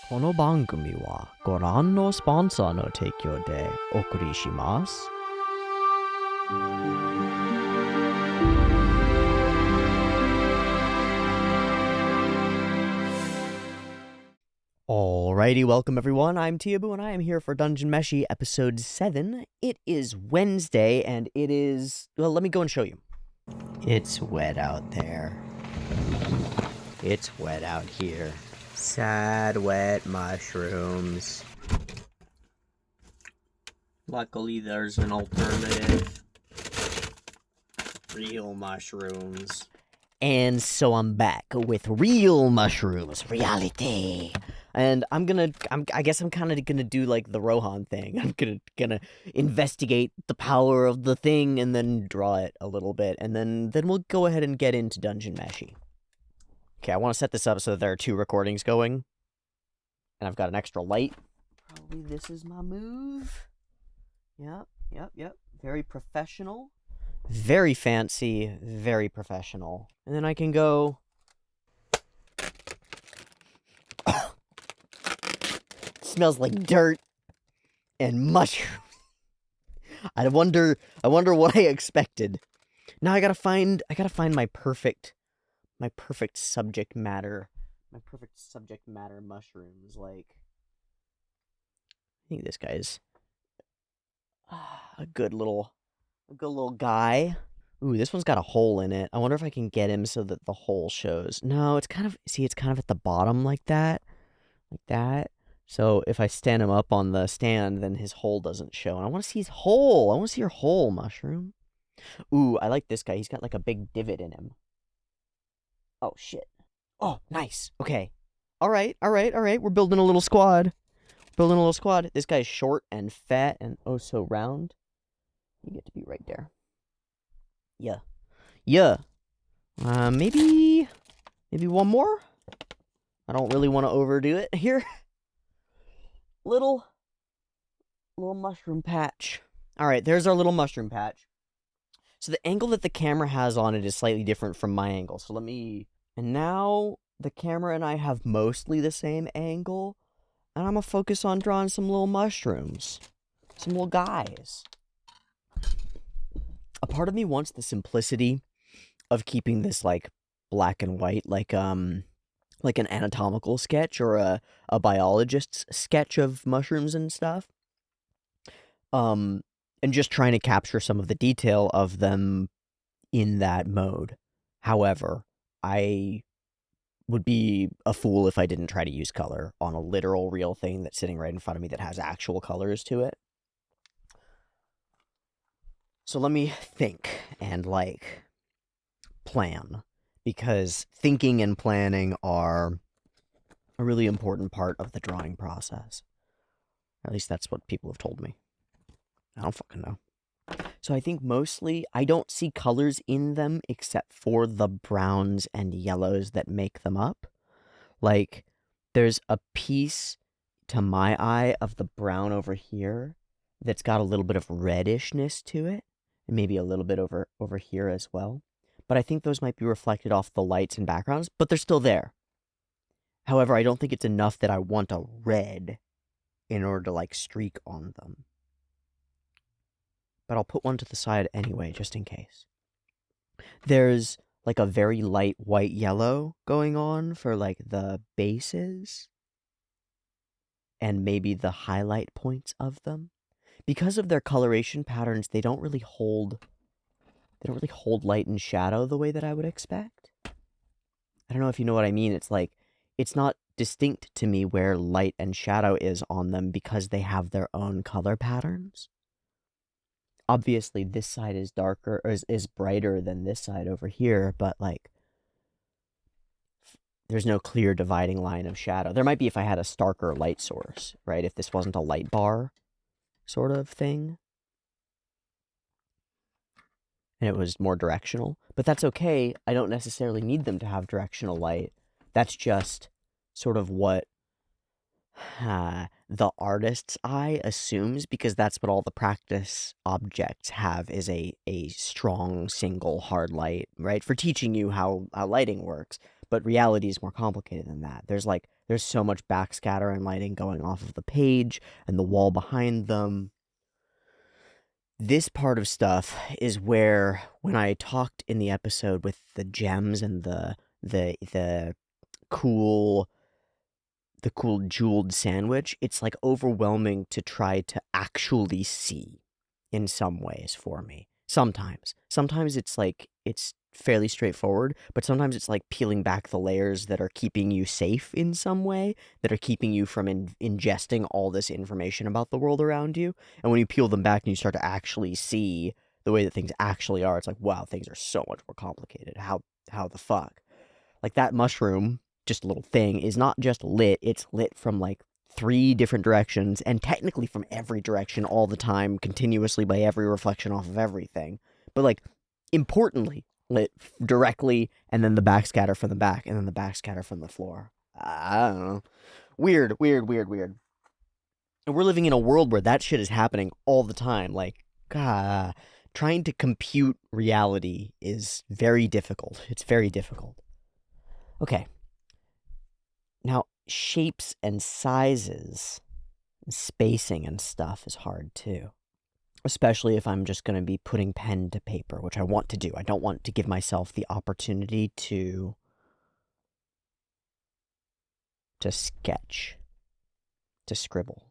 この番組はご覧のスポンサーの提供でお送りします。Alrighty, welcome everyone. I'm Teeaboo and I am here for Dungeon Meshi episode 7. It is Wednesday and it is... Well, let me go and show you. It's wet out there. It's wet out here. Sad wet mushrooms. Luckily there's an alternative. Real mushrooms. And so I'm back with real mushrooms, reality. And I guess I'm kind of gonna do like the Rohan thing. I'm gonna investigate the power of the thing and then draw it a little bit. And then we'll go ahead and get into Dungeon Meshi. Okay, I want to set this up so that there are 2 recordings going. And I've got an extra light. Probably this is my move. Yep. Very professional. Very fancy, very professional. And then I can go... Smells like dirt and mushrooms. I wonder what I expected. Now I gotta find my perfect subject matter. My perfect subject matter mushrooms. Like, I think this guy's a good little guy. Ooh, this one's got a hole in it. I wonder if I can get him so that the hole shows. No, it's kind of at the bottom like that. Like that. So if I stand him up on the stand, then his hole doesn't show. And I want to see his hole. I want to see your hole, mushroom. Ooh, I like this guy. He's got like a big divot in him. Oh, shit. Oh, nice. Okay. All right. We're building a little squad. This guy's short and fat and oh so round. You get to be right there. Yeah. Maybe one more? I don't really want to overdo it here. Little mushroom patch. All right, there's our little mushroom patch. So the angle that the camera has on it is slightly different from my angle. So and now the camera and I have mostly the same angle. And I'm going to focus on drawing some little mushrooms. Some little guys. A part of me wants the simplicity of keeping this like black and white, like an anatomical sketch or a biologist's sketch of mushrooms and stuff. And just trying to capture some of the detail of them in that mode. However, I would be a fool if I didn't try to use color on a literal real thing that's sitting right in front of me that has actual colors to it. So let me think and plan, because thinking and planning are a really important part of the drawing process. At least that's what people have told me. I don't fucking know. So I think mostly I don't see colors in them except for the browns and yellows that make them up. Like, there's a piece to my eye of the brown over here that's got a little bit of reddishness to it. And maybe a little bit over here as well. But I think those might be reflected off the lights and backgrounds, but they're still there. However, I don't think it's enough that I want a red in order to streak on them. But I'll put one to the side anyway, just in case. There's like a very light white yellow going on for the bases. And maybe the highlight points of them. Because of their coloration patterns, they don't really hold light and shadow the way that I would expect. I don't know if you know what I mean. It's not distinct to me where light and shadow is on them because they have their own color patterns. Obviously, this side is darker, or is brighter than this side over here, but there's no clear dividing line of shadow. There might be if I had a starker light source, right? If this wasn't a light bar sort of thing. And it was more directional. But that's okay. I don't necessarily need them to have directional light. That's just sort of what the artist's eye assumes, because that's what all the practice objects have, is a strong single hard light, right? For teaching you how lighting works. But reality is more complicated than that. There's so much backscatter and lighting going off of the page and the wall behind them. This part of stuff is where, when I talked in the episode with the gems and the cool jeweled sandwich, it's like overwhelming to try to actually see in some ways for me. Sometimes it's like it's fairly straightforward, but sometimes it's like peeling back the layers that are keeping you safe in some way, that are keeping you from ingesting all this information about the world around you. And when you peel them back and you start to actually see the way that things actually are, it's like, wow, things are so much more complicated. How the fuck? Like that mushroom, just a little thing, is not just lit, it's lit from like 3 different directions, and technically from every direction all the time, continuously by every reflection off of everything. But like, importantly, lit directly, and then the backscatter from the back, and then the backscatter from the floor. I don't know. Weird. And we're living in a world where that shit is happening all the time. Like, God, trying to compute reality is very difficult. It's very difficult. Okay. Now, shapes and sizes and spacing and stuff is hard too. Especially if I'm just going to be putting pen to paper, which I want to do. I don't want to give myself the opportunity to sketch, to scribble.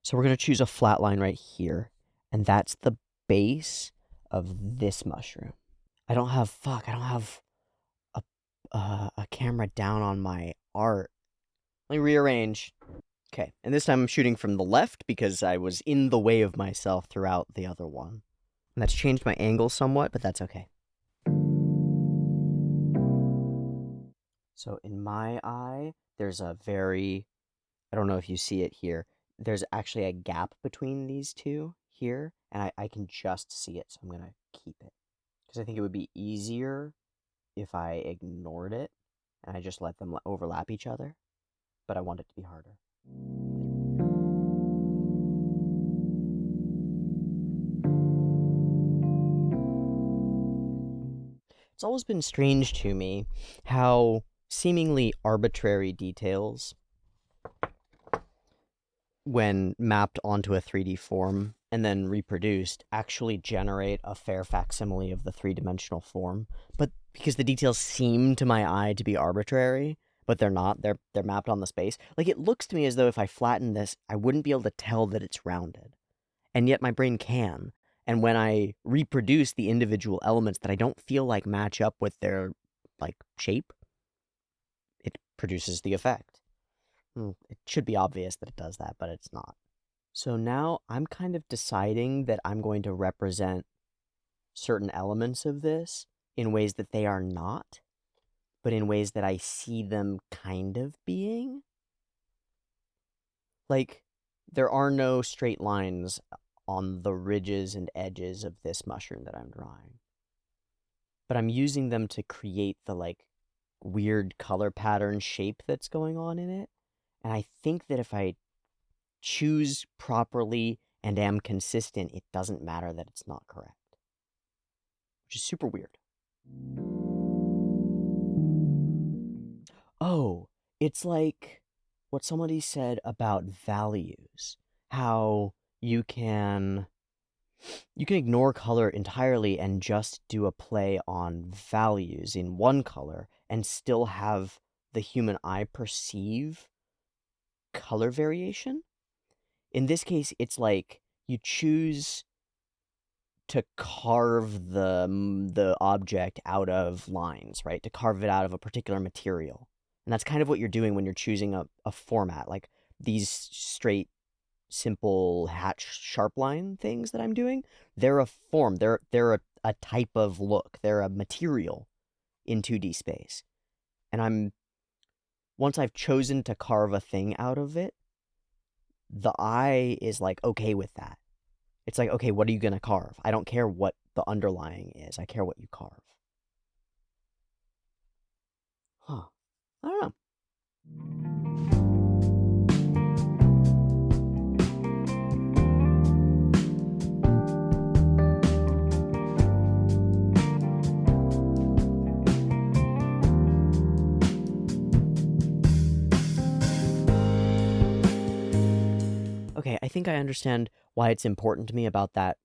So we're going to choose a flat line right here, and that's the base of this mushroom. I don't have a camera down on my art. Let me rearrange. Okay, and this time I'm shooting from the left because I was in the way of myself throughout the other one. And that's changed my angle somewhat, but that's okay. So in my eye, there's a very, I don't know if you see it here, there's actually a gap between these two here, and I can just see it, so I'm going to keep it. Because I think it would be easier if I ignored it, and I just let them overlap each other, but I want it to be harder. It's always been strange to me how seemingly arbitrary details, when mapped onto a 3D form and then reproduced, actually generate a fair facsimile of the 3-dimensional form. But because the details seem to my eye to be arbitrary, but they're not, they're mapped on the space. Like, it looks to me as though if I flatten this, I wouldn't be able to tell that it's rounded. And yet my brain can. And when I reproduce the individual elements that I don't feel like match up with their, like, shape, it produces the effect. It should be obvious that it does that, but it's not. So now I'm kind of deciding that I'm going to represent certain elements of this in ways that they are not, but in ways that I see them kind of being. Like, there are no straight lines on the ridges and edges of this mushroom that I'm drawing. But I'm using them to create the, like, weird color pattern shape that's going on in it. And I think that if I choose properly and am consistent, it doesn't matter that it's not correct. Which is super weird. Oh, it's like what somebody said about values. How you can ignore color entirely and just do a play on values in one color and still have the human eye perceive color variation. In this case, it's like you choose to carve the object out of lines, right? To carve it out of a particular material. And that's kind of what you're doing when you're choosing a format. Like these straight, simple hatch sharp line things that I'm doing, they're a form. They're a type of look. They're a material in 2D space. And once I've chosen to carve a thing out of it, the eye is like okay with that. It's like, okay, what are you going to carve? I don't care what the underlying is. I care what you carve. Huh. I don't know. okay, I think I understand why it's important to me about that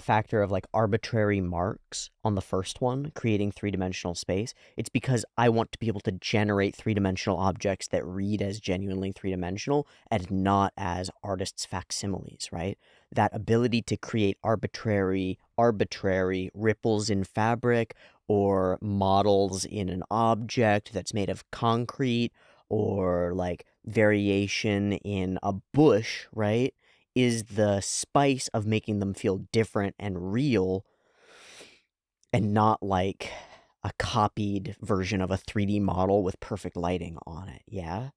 factor of like arbitrary marks on the first one, creating three-dimensional space. It's because I want to be able to generate three-dimensional objects that read as genuinely three-dimensional and not as artists' facsimiles, right? That ability to create arbitrary ripples in fabric or models in an object that's made of concrete or like variation in a bush, right? Is the spice of making them feel different and real and not like a copied version of a 3D model with perfect lighting on it, yeah?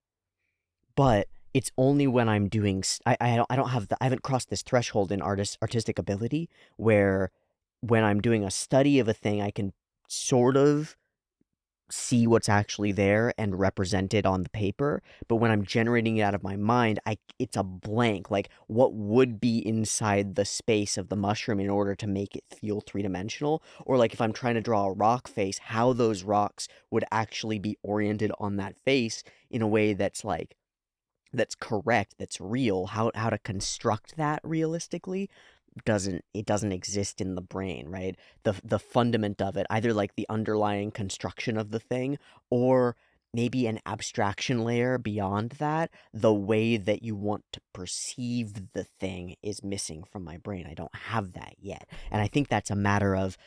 But it's only when I'm doing I don't have I haven't crossed this threshold in artistic ability where when I'm doing a study of a thing I can sort of see what's actually there and represent it on the paper, but when I'm generating it out of my mind, it's a blank. Like, what would be inside the space of the mushroom in order to make it feel three-dimensional? Or like if I'm trying to draw a rock face, how those rocks would actually be oriented on that face in a way that's like that's correct, that's real, how to construct that realistically doesn't exist in the brain, right? The fundament of it, either like the underlying construction of the thing or maybe an abstraction layer beyond that, the way that you want to perceive the thing is missing from my brain. I don't have that yet. And I think that's a matter of,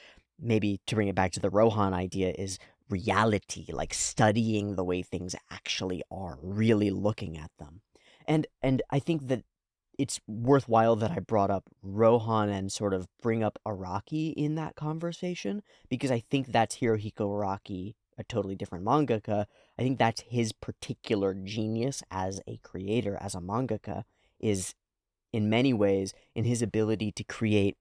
maybe to bring it back to the Rohan idea, is reality, like studying the way things actually are, really looking at them. And I think that it's worthwhile that I brought up Rohan and sort of bring up Araki in that conversation, because I think that's Hirohiko Araki, a totally different mangaka. I think that's his particular genius as a creator, as a mangaka, is in many ways in his ability to create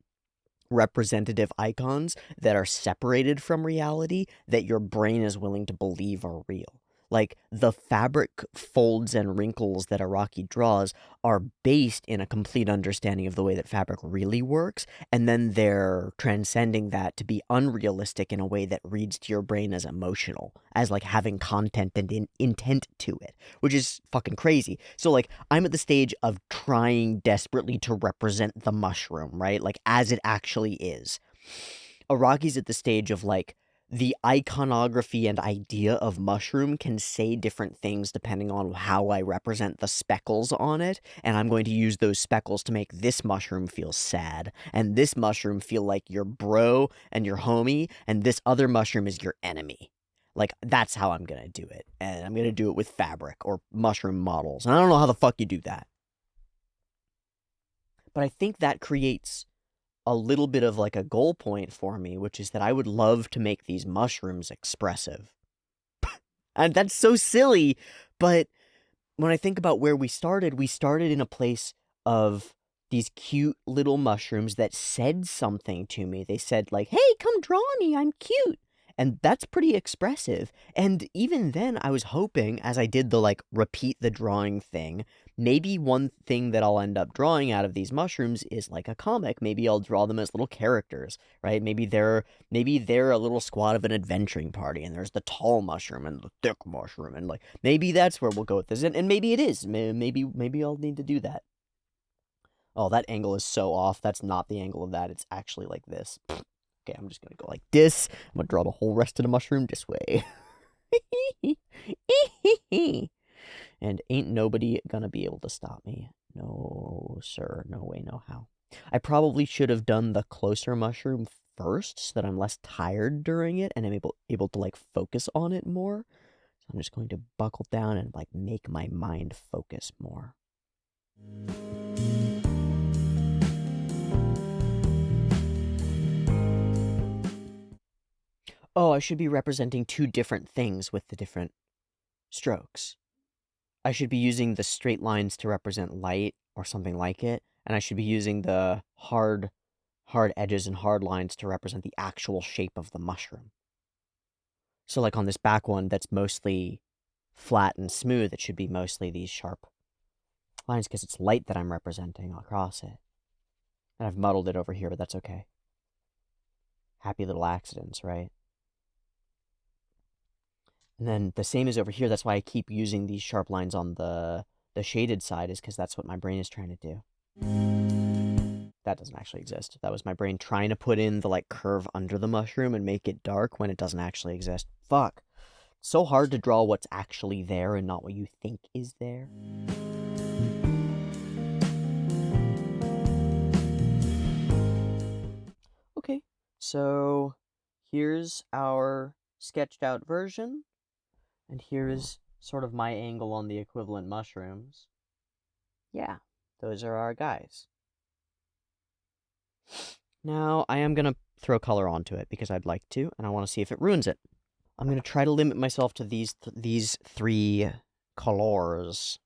representative icons that are separated from reality that your brain is willing to believe are real. Like, the fabric folds and wrinkles that Araki draws are based in a complete understanding of the way that fabric really works, and then they're transcending that to be unrealistic in a way that reads to your brain as emotional, as like having content and intent to it, which is fucking crazy. So like, I'm at the stage of trying desperately to represent the mushroom, right? Like, as it actually is. Araki's at the stage of like, the iconography and idea of mushroom can say different things depending on how I represent the speckles on it, and I'm going to use those speckles to make this mushroom feel sad, and this mushroom feel like your bro and your homie, and this other mushroom is your enemy. Like, that's how I'm gonna do it, and I'm gonna do it with fabric or mushroom models, and I don't know how the fuck you do that. But I think that creates a little bit of like a goal point for me, which is that I would love to make these mushrooms expressive. And that's so silly, but when I think about where we started in a place of these cute little mushrooms that said something to me. They said like, "Hey, come draw me, I'm cute." And that's pretty expressive. And even then, I was hoping, as I did the like repeat the drawing thing, maybe one thing that I'll end up drawing out of these mushrooms is like a comic. Maybe I'll draw them as little characters, right? Maybe they're a little squad of an adventuring party, and there's the tall mushroom and the thick mushroom, and like maybe that's where we'll go with this. And maybe it is. Maybe I'll need to do that. Oh, that angle is so off. That's not the angle of that. It's actually like this. Okay, I'm just gonna go like this. I'm gonna draw the whole rest of the mushroom this way. And ain't nobody gonna be able to stop me. No, sir. No way, no how. I probably should have done the closer mushroom first so that I'm less tired during it and I'm able to like focus on it more. So I'm just going to buckle down and like make my mind focus more. Oh, I should be representing two different things with the different strokes. I should be using the straight lines to represent light or something like it, and I should be using the hard edges and hard lines to represent the actual shape of the mushroom. So like on this back one that's mostly flat and smooth, it should be mostly these sharp lines because it's light that I'm representing across it. And I've muddled it over here, but that's okay. Happy little accidents, right? And then the same is over here. That's why I keep using these sharp lines on the the shaded side is because that's what my brain is trying to do. That doesn't actually exist. That was my brain trying to put in the, like, curve under the mushroom and make it dark when it doesn't actually exist. Fuck. It's so hard to draw what's actually there and not what you think is there. Okay, so here's our sketched out version, and here's sort of my angle on the equivalent mushrooms. Yeah, those are our guys. Now, I am going to throw color onto it because I'd like to, and I want to see if it ruins it. I'm going to try to limit myself to these three colors.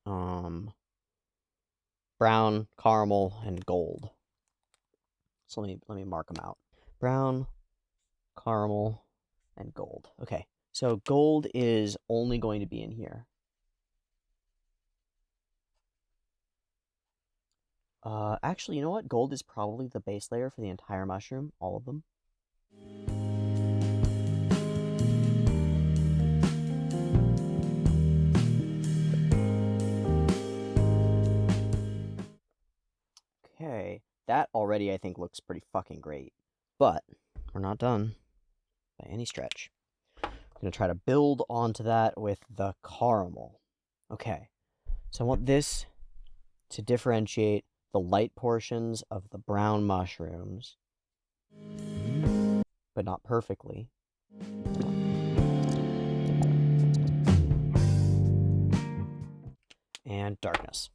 Brown, caramel, and gold. So let me mark them out. Brown, caramel, and gold. Okay, so gold is only going to be in here. Actually, you know what? Gold is probably the base layer for the entire mushroom, all of them. Okay, that already I think looks pretty fucking great. But we're not done by any stretch. I'm going to try to build onto that with the caramel. Okay, so I want this to differentiate the light portions of the brown mushrooms, but not perfectly. And darkness.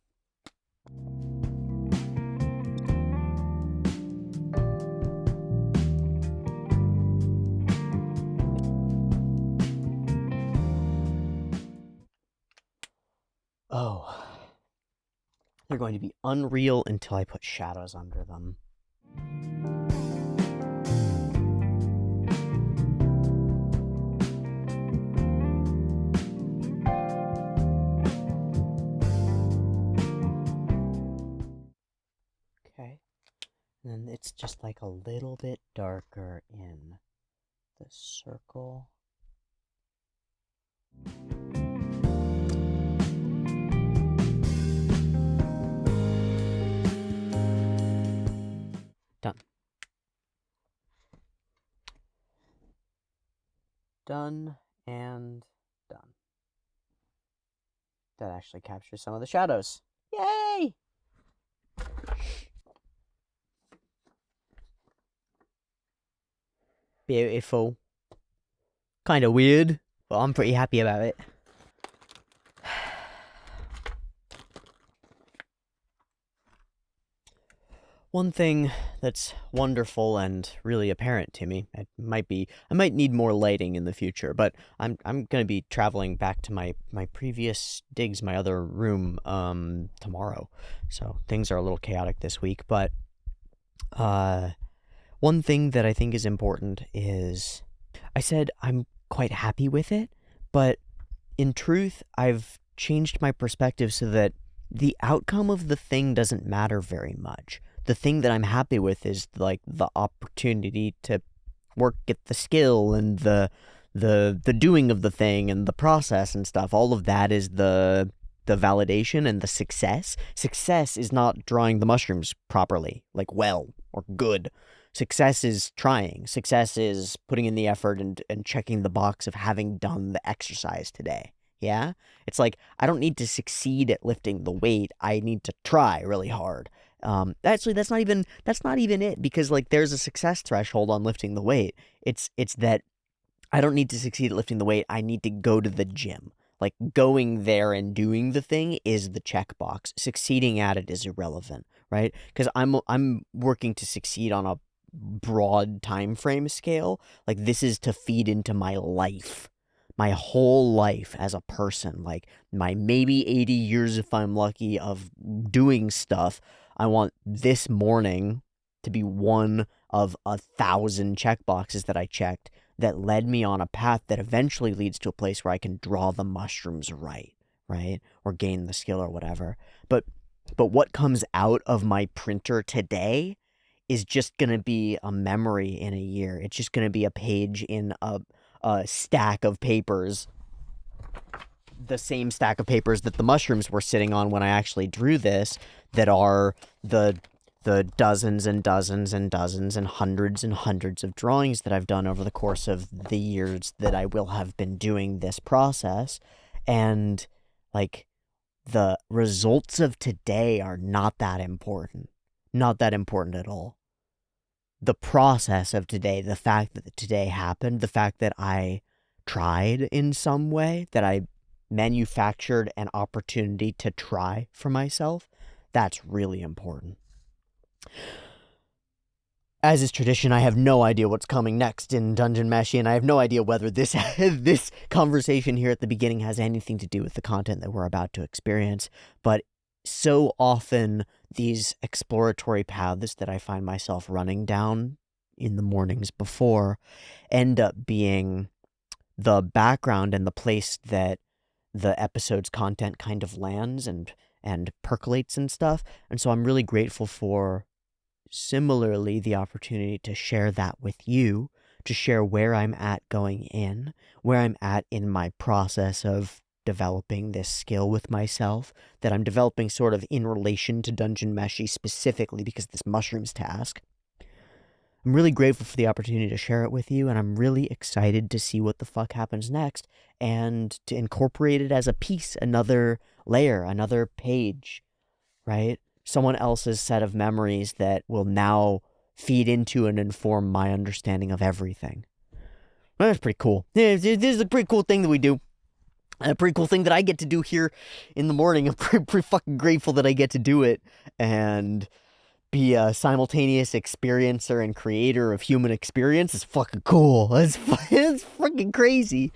Oh. They're going to be unreal until I put shadows under them. Okay. And then it's just like a little bit darker in the circle. Done. Done and done. That actually captures some of the shadows. Yay! Beautiful. Kind of weird, but I'm pretty happy about it. One thing that's wonderful and really apparent to me, I might need more lighting in the future, but I'm gonna be traveling back to my previous digs, my other room, tomorrow. So things are a little chaotic this week, but one thing that I think is important is, I said I'm quite happy with it, but in truth, I've changed my perspective so that the outcome of the thing doesn't matter very much. The thing that I'm happy with is, like, the opportunity to get the skill and the doing of the thing and the process and stuff. All of that is the validation and the success. Success is not drawing the mushrooms properly, like, well or good. Success is trying. Success is putting in the effort and checking the box of having done the exercise today. Yeah? It's like, I don't need to succeed at lifting the weight. I need to try really hard. Actually, that's not even it, because, like, there's a success threshold on lifting the weight. It's that I don't need to succeed at lifting the weight. I need to go to the gym. Like, going there and doing the thing is the checkbox. Succeeding at it is irrelevant, right? Because I'm working to succeed on a broad time frame scale. Like, this is to feed into my life, my whole life as a person. Like, my maybe 80 years, if I'm lucky, of doing stuff. I want this morning to be one of 1,000 checkboxes that I checked that led me on a path that eventually leads to a place where I can draw the mushrooms right? Or gain the skill or whatever. But what comes out of my printer today is just going to be a memory in a year. It's just going to be a page in a stack of papers the same stack of papers that the mushrooms were sitting on when I actually drew this, that are the dozens and dozens and dozens and hundreds of drawings that I've done over the course of the years that I will have been doing this process. And like, the results of today are not that important. Not that important at all. The process of today, the fact that today happened, the fact that I tried in some way, that I manufactured an opportunity to try for myself, that's really important. As is tradition, I have no idea what's coming next in Dungeon Meshi, and I have no idea whether this this conversation here at the beginning has anything to do with the content that we're about to experience, but so often these exploratory paths that I find myself running down in the mornings before end up being the background and the place that the episode's content kind of lands and percolates and stuff. And so I'm really grateful for, similarly, the opportunity to share that with you, to share where I'm at going in, where I'm at in my process of developing this skill with myself, that I'm developing sort of in relation to Dungeon Meshi specifically because of this mushrooms task. I'm really grateful for the opportunity to share it with you, and I'm really excited to see what the fuck happens next and to incorporate it as a piece, another layer, another page, right? Someone else's set of memories that will now feed into and inform my understanding of everything. Well, that's pretty cool. This is a pretty cool thing that we do. A pretty cool thing that I get to do here in the morning. I'm pretty fucking grateful that I get to do it and be a simultaneous experiencer and creator of human experience. It's fucking cool. It's fucking crazy.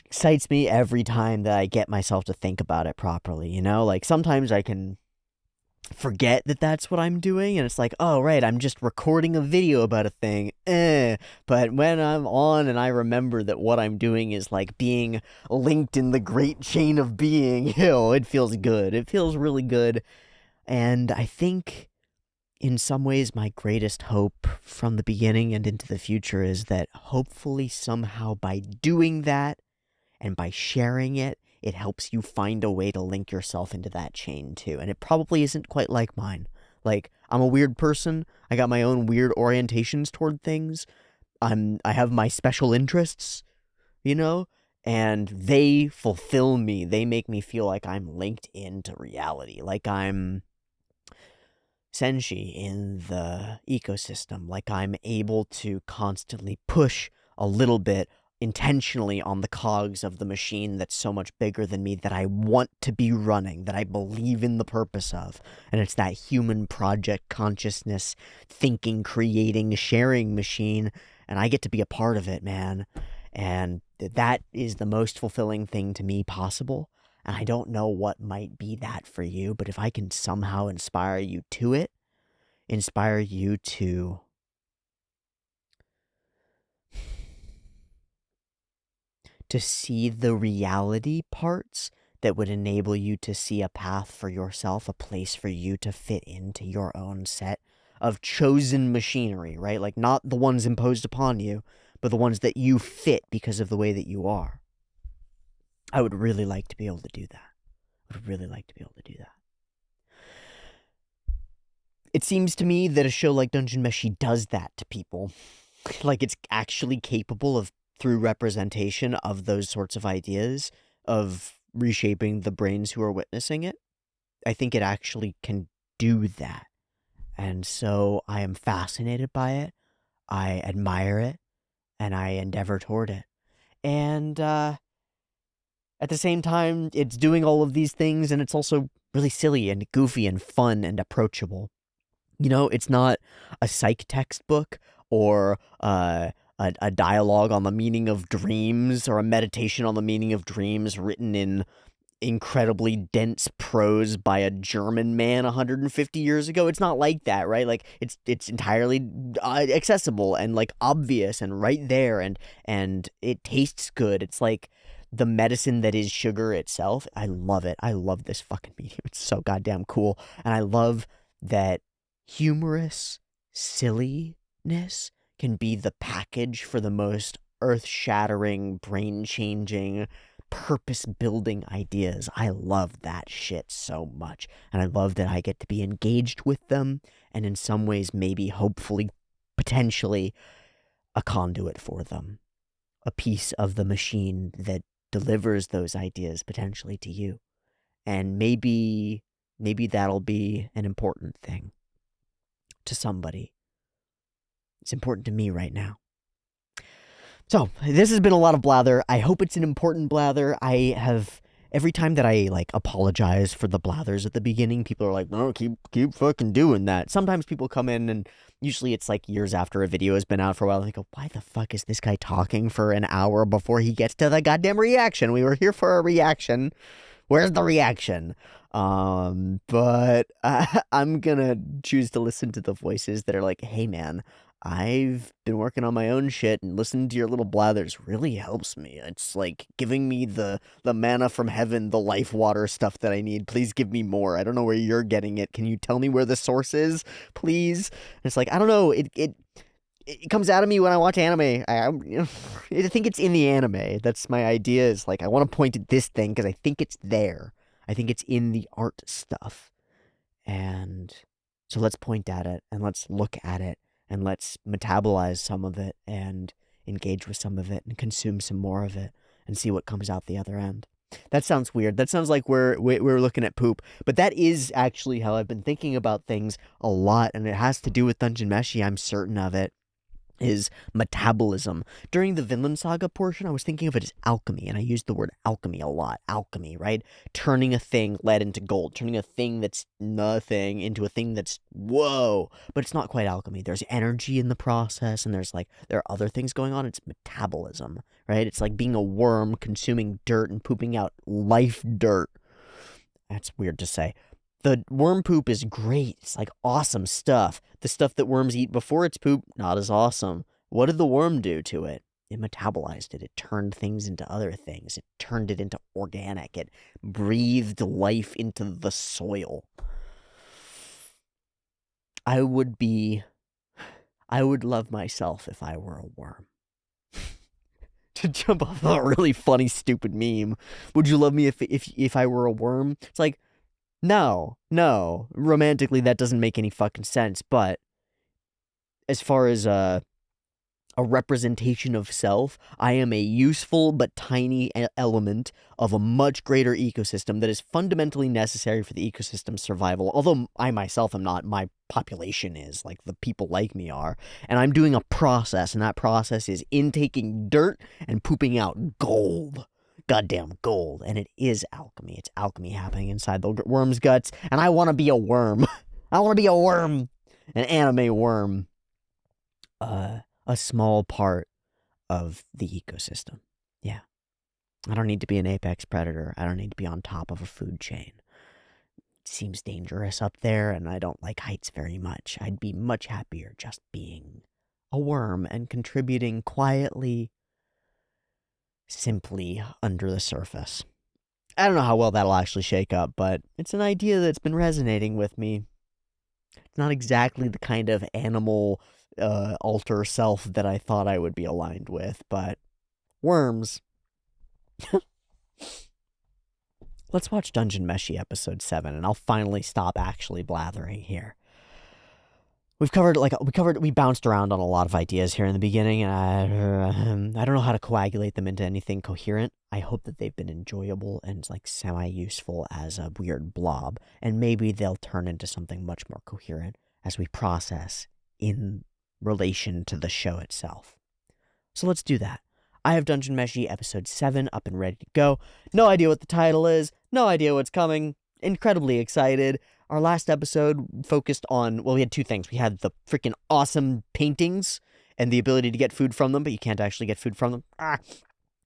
Excites me every time that I get myself to think about it properly, you know? Like, sometimes I can forget that that's what I'm doing, and it's like, oh, right, I'm just recording a video about a thing, but when I'm on and I remember that what I'm doing is, like, being linked in the great chain of being, it feels good. It feels really good, and I think, in some ways, my greatest hope from the beginning and into the future is that hopefully somehow by doing that, and by sharing it, it helps you find a way to link yourself into that chain too. And it probably isn't quite like mine. Like, I'm a weird person. I got my own weird orientations toward things. I have my special interests, you know? And they fulfill me. They make me feel like I'm linked into reality. Like I'm Senshi in the ecosystem. Like I'm able to constantly push a little bit intentionally on the cogs of the machine that's so much bigger than me, that I want to be running, that I believe in the purpose of. And it's that human project consciousness, thinking, creating, sharing machine, and I get to be a part of it, man. And that is the most fulfilling thing to me possible. And I don't know what might be that for you, but if I can somehow inspire you to it, inspire you to see the reality parts that would enable you to see a path for yourself, a place for you to fit into your own set of chosen machinery, right? Like, not the ones imposed upon you, but the ones that you fit because of the way that you are. I would really like to be able to do that. I would really like to be able to do that. It seems to me that a show like Dungeon Meshi does that to people. Like, it's actually capable of, through representation of those sorts of ideas, of reshaping the brains who are witnessing it. I think it actually can do that. And so I am fascinated by it, I admire it, and I endeavor toward it. And at the same time, it's doing all of these things, and it's also really silly and goofy and fun and approachable. You know, it's not a psych textbook or a dialogue on the meaning of dreams or a meditation on the meaning of dreams written in incredibly dense prose by a German man 150 years ago. It's not like that, right? Like, it's entirely accessible and, like, obvious and right there, and it tastes good. It's like the medicine that is sugar itself. I love it. I love this fucking medium. It's so goddamn cool. And I love that humorous silliness can be the package for the most earth-shattering, brain-changing, purpose-building ideas. I love that shit so much. And I love that I get to be engaged with them, and in some ways, maybe, hopefully, potentially, a conduit for them. A piece of the machine that delivers those ideas potentially to you. And maybe that'll be an important thing to somebody. It's important to me right now. So, this has been a lot of blather. I hope it's an important blather. Every time that I, apologize for the blathers at the beginning, people are like, no, keep fucking doing that. Sometimes people come in, and usually it's, years after a video has been out for a while, and they go, why the fuck is this guy talking for an hour before he gets to the goddamn reaction? We were here for a reaction. Where's the reaction? But I'm gonna choose to listen to the voices that are like, hey man, I've been working on my own shit, and listening to your little blathers really helps me. It's like giving me the manna from heaven, the life water stuff that I need. Please give me more. I don't know where you're getting it. Can you tell me where the source is, please? And it's like, I don't know. It comes out of me when I watch anime. I think it's in the anime. That's my idea, is I want to point at this thing because I think it's there. I think it's in the art stuff. And so let's point at it, and let's look at it, and let's metabolize some of it, and engage with some of it, and consume some more of it, and see what comes out the other end. That sounds weird. That sounds like we're looking at poop. But that is actually how I've been thinking about things a lot, and it has to do with Dungeon Meshi, I'm certain of it. Is metabolism. During the Vinland Saga portion, I was thinking of it as alchemy, and I used the word alchemy a lot. Alchemy, right? Turning a thing lead into gold, turning a thing that's nothing into a thing that's whoa. But it's not quite alchemy. There's energy in the process, and there are other things going on. It's metabolism, right? It's like being a worm consuming dirt and pooping out life dirt. That's weird to say. The worm poop is great. It's awesome stuff. The stuff that worms eat before it's poop, not as awesome. What did the worm do to it? It metabolized it. It turned things into other things. It turned it into organic. It breathed life into the soil. I would love myself if I were a worm. To jump off a really funny, stupid meme. Would you love me if I were a worm? It's like, no. Romantically, that doesn't make any fucking sense, but as far as a representation of self, I am a useful but tiny element of a much greater ecosystem that is fundamentally necessary for the ecosystem's survival, although I myself am not. My population is, the people like me are, and I'm doing a process, and that process is intaking dirt and pooping out gold. Goddamn gold. And it is alchemy. It's alchemy happening inside the worm's guts, and I want to be a worm. I want to be a worm. An anime worm. A small part of the ecosystem. Yeah. I don't need to be an apex predator. I don't need to be on top of a food chain. It seems dangerous up there, and I don't like heights very much. I'd be much happier just being a worm and contributing quietly, simply under the surface. I don't know how well that'll actually shake up, but it's an idea that's been resonating with me. It's not exactly the kind of animal alter self that I thought I would be aligned with, but worms. Let's watch Dungeon Meshi episode 7, and I'll finally stop actually blathering here. We bounced around on a lot of ideas here in the beginning, and I don't know how to coagulate them into anything coherent. I hope that they've been enjoyable and semi-useful as a weird blob, and maybe they'll turn into something much more coherent as we process in relation to the show itself. So let's do that. I have Dungeon Meshi episode 7 up and ready to go. No idea what the title is, no idea what's coming. Incredibly excited. Our last episode focused on, we had two things. We had the freaking awesome paintings and the ability to get food from them, but you can't actually get food from them.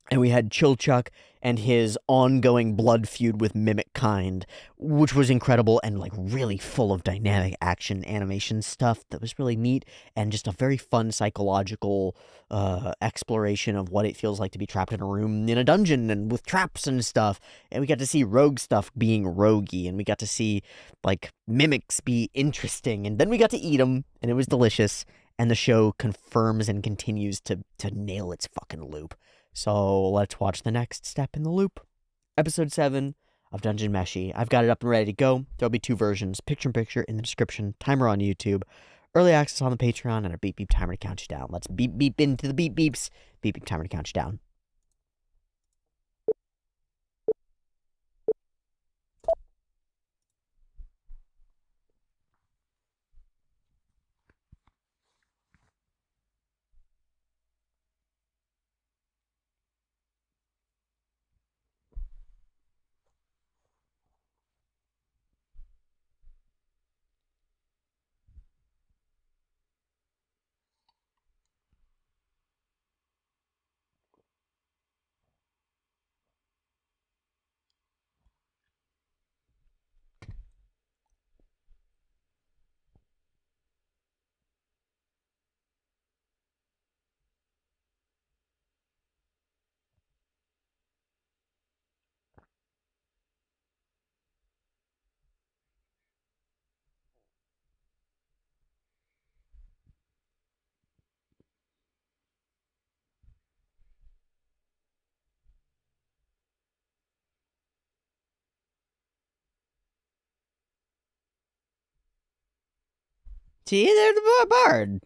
And we had Chilchuck and his ongoing blood feud with Mimic Kind, which was incredible and really full of dynamic action animation stuff that was really neat, and just a very fun psychological exploration of what it feels like to be trapped in a room in a dungeon and with traps and stuff. And we got to see rogue stuff being roguey, and we got to see mimics be interesting, and then we got to eat them, and it was delicious. And the show confirms and continues to nail its fucking loop. So let's watch the next step in the loop. Episode 7 of Dungeon Meshi. I've got it up and ready to go. There'll be 2 versions, picture-in-picture in the description, timer on YouTube, early access on the Patreon, and a beep beep timer to count you down. Let's beep beep into the beep beeps. Beep beep timer to count you down. See, there's the bard.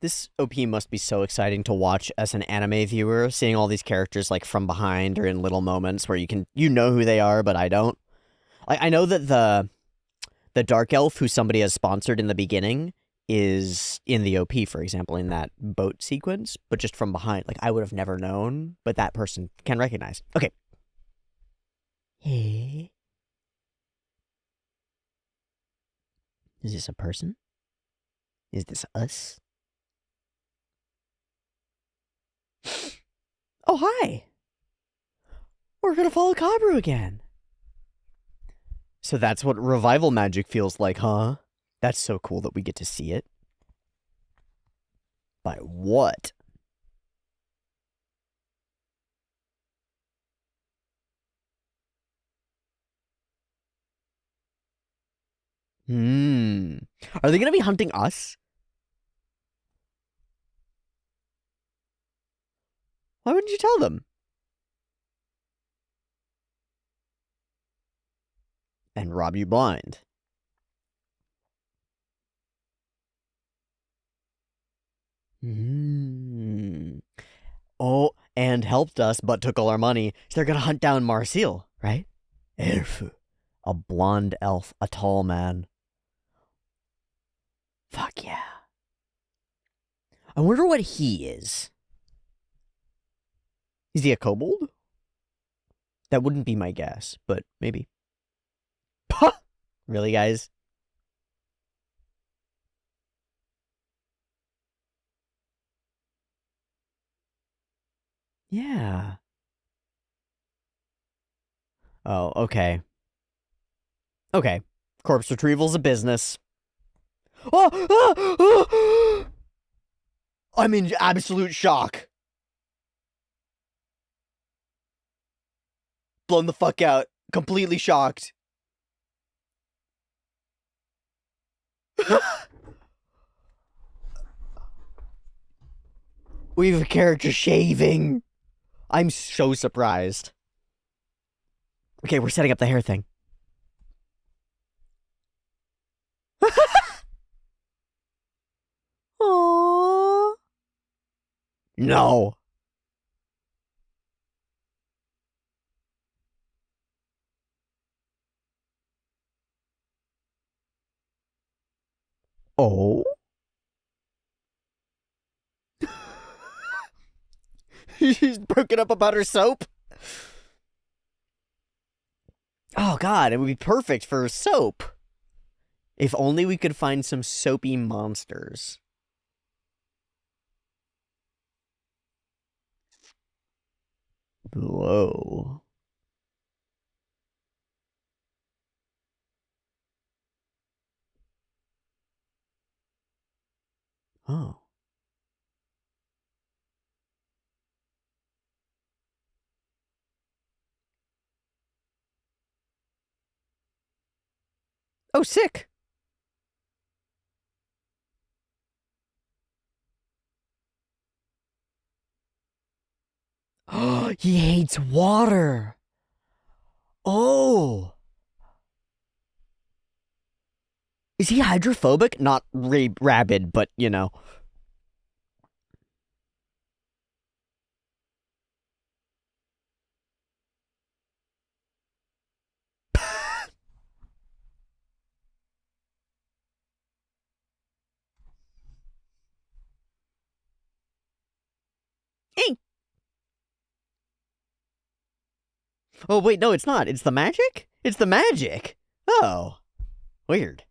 This OP must be so exciting to watch as an anime viewer, seeing all these characters like from behind or in little moments where you know who they are, but I don't. I know that the dark elf who somebody has sponsored in the beginning is in the OP, for example, in that boat sequence, but just from behind. Like I would have never known, but that person can recognize. Okay. Hey. Is this a person? Is this us? Oh, hi. We're gonna follow Kabru again. So that's what revival magic feels like, huh? That's so cool that we get to see it. By what? Are they gonna be hunting us? Why wouldn't you tell them? And rob you blind. Oh, and helped us, but took all our money. So they're gonna hunt down Marcel, right? Elfu. A blonde elf, a tall man. Fuck yeah. I wonder what he is. Is he a kobold? That wouldn't be my guess, but maybe. Puh! Really, guys? Yeah. Oh, okay. Okay. Corpse retrieval's a business. Oh! I'm in absolute shock. Blown the fuck out. Completely shocked. We have a character shaving. I'm so surprised. Okay, we're setting up the hair thing. Aww. No. Oh. She's broken up about her soap. Oh god, it would be perfect for soap. If only we could find some soapy monsters. Whoa. Oh. Oh, sick. He hates water. Oh. Is he hydrophobic? Not rabid, but, you know. Oh, wait, no, it's not. It's the magic? It's the magic. Oh. Weird.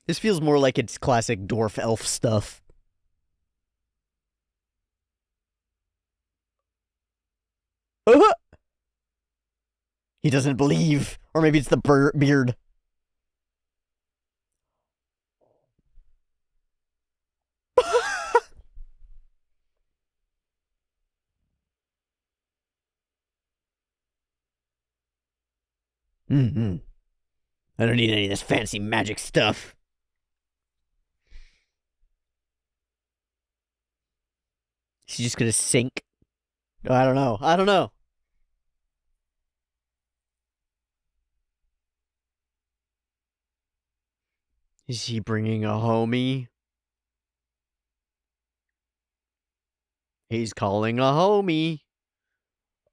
This feels more like it's classic dwarf elf stuff. He doesn't believe. Or maybe it's the beard. I don't need any of this fancy magic stuff. Is he just gonna sink? I don't know. I don't know. Is he bringing a homie? He's calling a homie.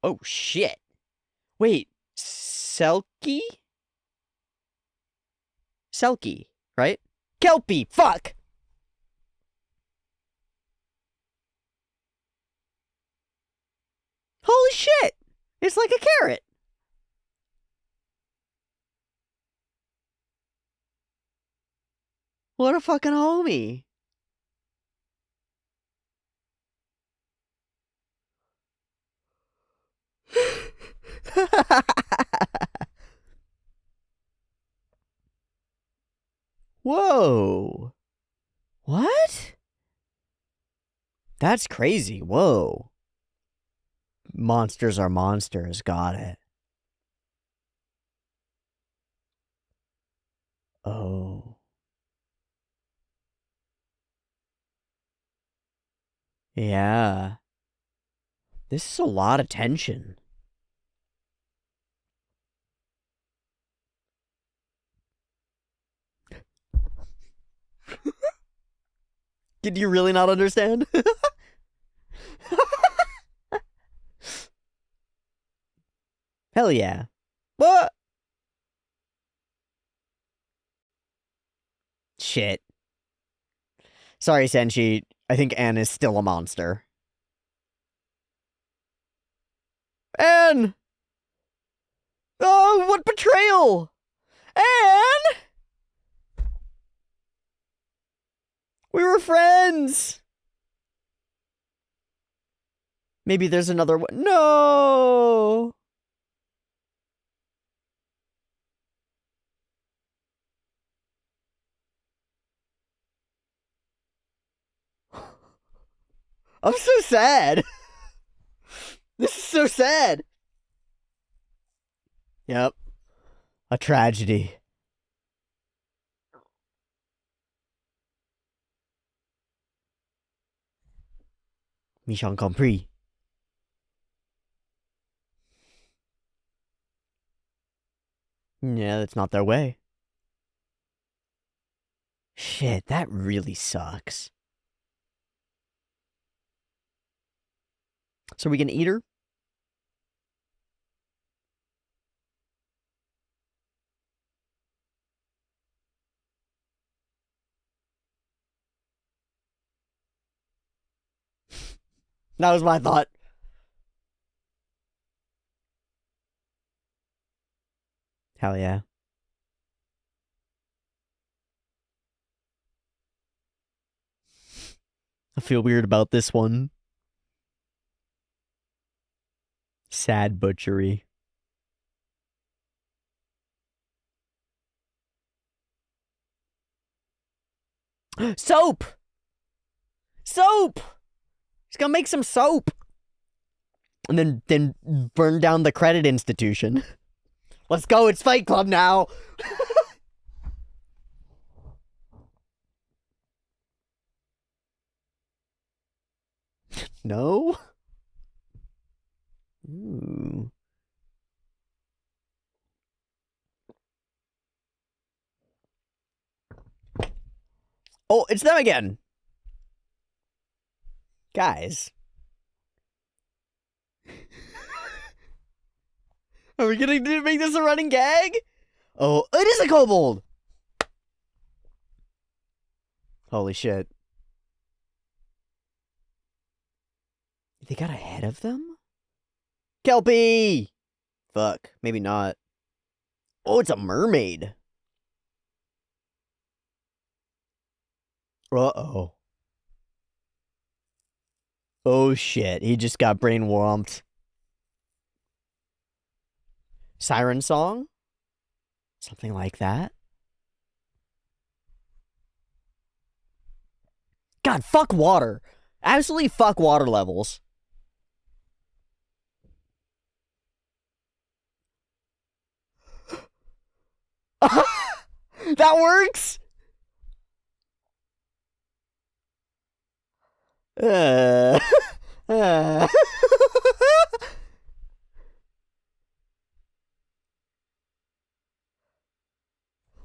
Oh, shit. Wait. Selkie? Selkie, right? Kelpie! Fuck! Holy shit! It's like a carrot! What a fucking homie! Whoa! What? That's crazy. Whoa. Monsters are monsters. Got it. Oh. Yeah. This is a lot of tension. Did you really not understand? Hell yeah. What? Shit. Sorry, Senshi. I think Anne is still a monster. Anne! Oh, what betrayal! Anne! We were friends! Maybe there's another one. No! I'm so sad. This is so sad. Yep. A tragedy. Mission compris. Yeah, that's not their way. Shit, that really sucks. So we gonna eat her? That was my thought. Hell yeah. I feel weird about this one. Sad butchery. Soap! Soap! He's gonna make some soap. And then burn down the credit institution. Let's go, it's Fight Club now! No? Ooh. Oh, it's them again. Guys. Are we gonna make this a running gag? Oh, it is a kobold! Holy shit. They got ahead of them? Kelpie! Fuck, maybe not. Oh, it's a mermaid. Uh-oh. Oh shit, he just got brain whomped. Siren song? Something like that? God, fuck water. Absolutely fuck water levels. That works? Uh, uh.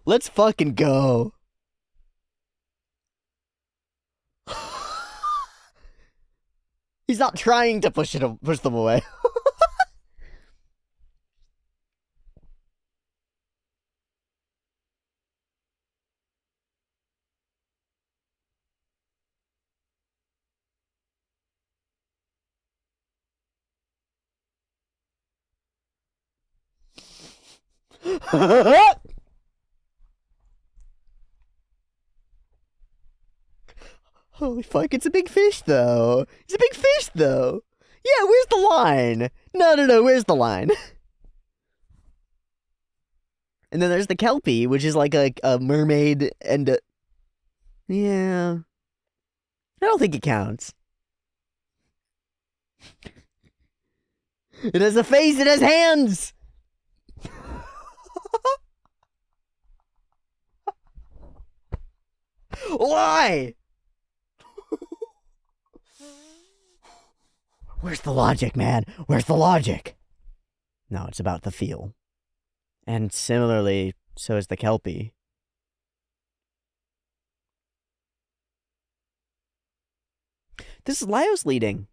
Let's fucking go. He's not trying to push them away. Holy fuck, it's a big fish, though. It's a big fish, though. Yeah, where's the line? No, where's the line? And then there's the kelpie, which is like a mermaid and a... Yeah. I don't think it counts. It has a face, it has hands! Why? Where's the logic, man? Where's the logic? No, it's about the feel. And similarly, so is the kelpie. This is Laios leading.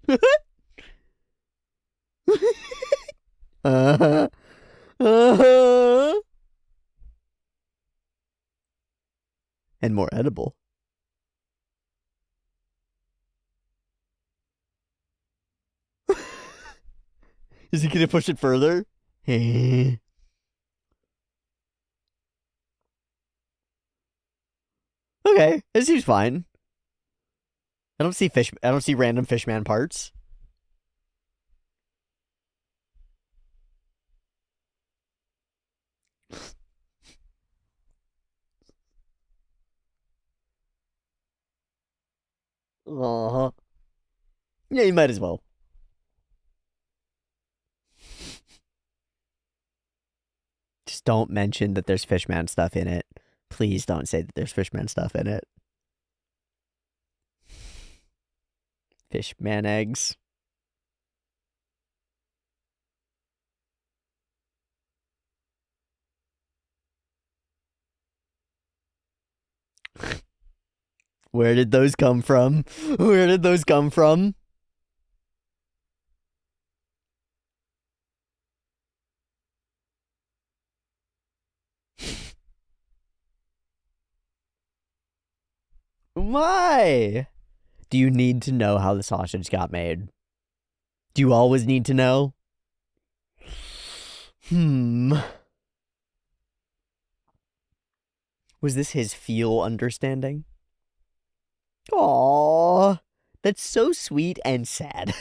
uh-huh. Uh-huh. And more edible. Is he gonna push it further? Okay, this seems fine. I don't see random fishman parts. Uh-huh. Yeah, you might as well. Just don't mention that there's fishman stuff in it. Please don't say that there's fishman stuff in it. Fishman eggs. Where did those come from? Where did those come from? Why? Do you need to know how the sausage got made? Do you always need to know? Was this his feel understanding? Aww. That's so sweet and sad.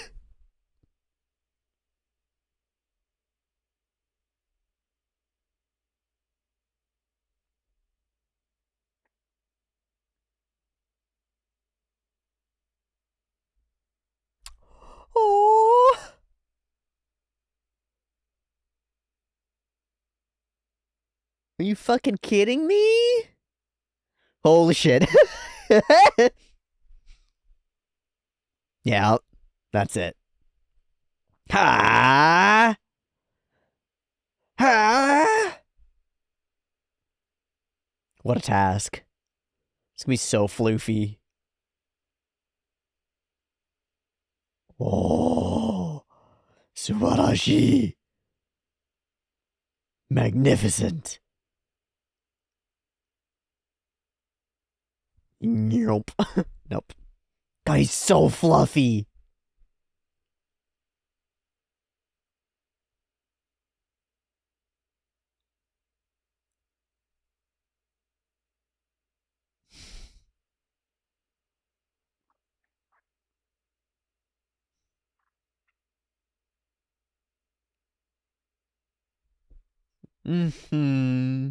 Aww. Are you fucking kidding me? Holy shit. Yeah, that's it. Ha! Ha! What a task. It's gonna be so floofy. Oh, subarashi. Magnificent. Nope. Nope. God, he's so fluffy. Mm-hmm.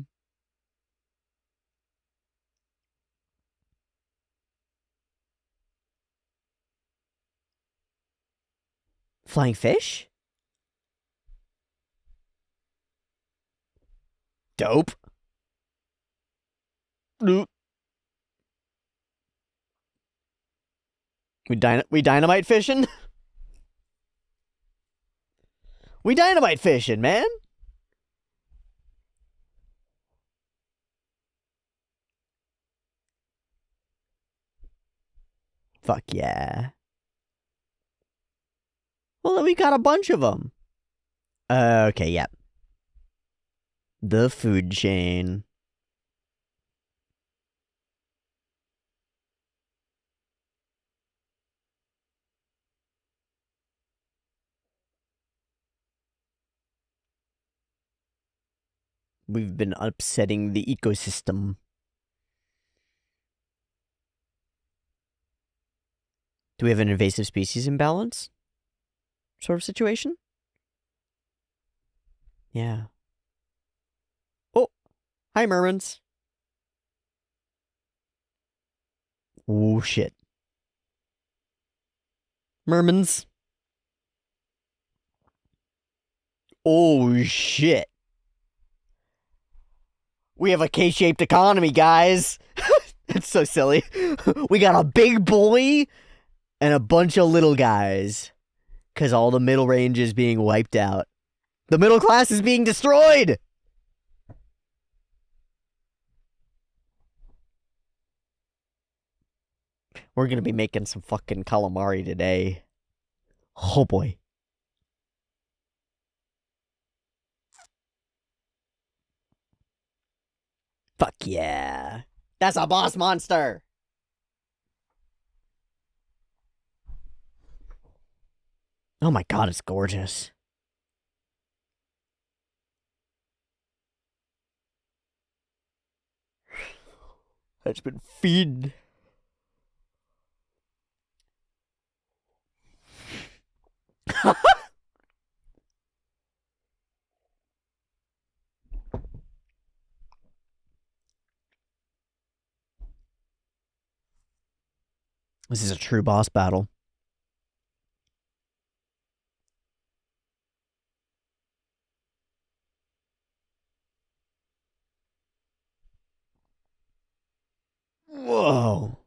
Flying fish? Dope. Nope. We dynamite fishing? We dynamite fishing, man. Fuck yeah. Well, then we got a bunch of them. Okay, yep. The food chain. We've been upsetting the ecosystem. Do we have an invasive species imbalance? Sort of situation? Yeah. Oh, hi, mermans. Oh, shit. Mermans. Oh, shit. We have a K-shaped economy, guys. It's so silly. We got a big boy and a bunch of little guys. Because all the middle range is being wiped out. The middle class is being destroyed! We're gonna be making some fucking calamari today. Oh boy. Fuck yeah. That's a boss monster! Oh my god, it's gorgeous. That's been feed. This is a true boss battle. Whoa.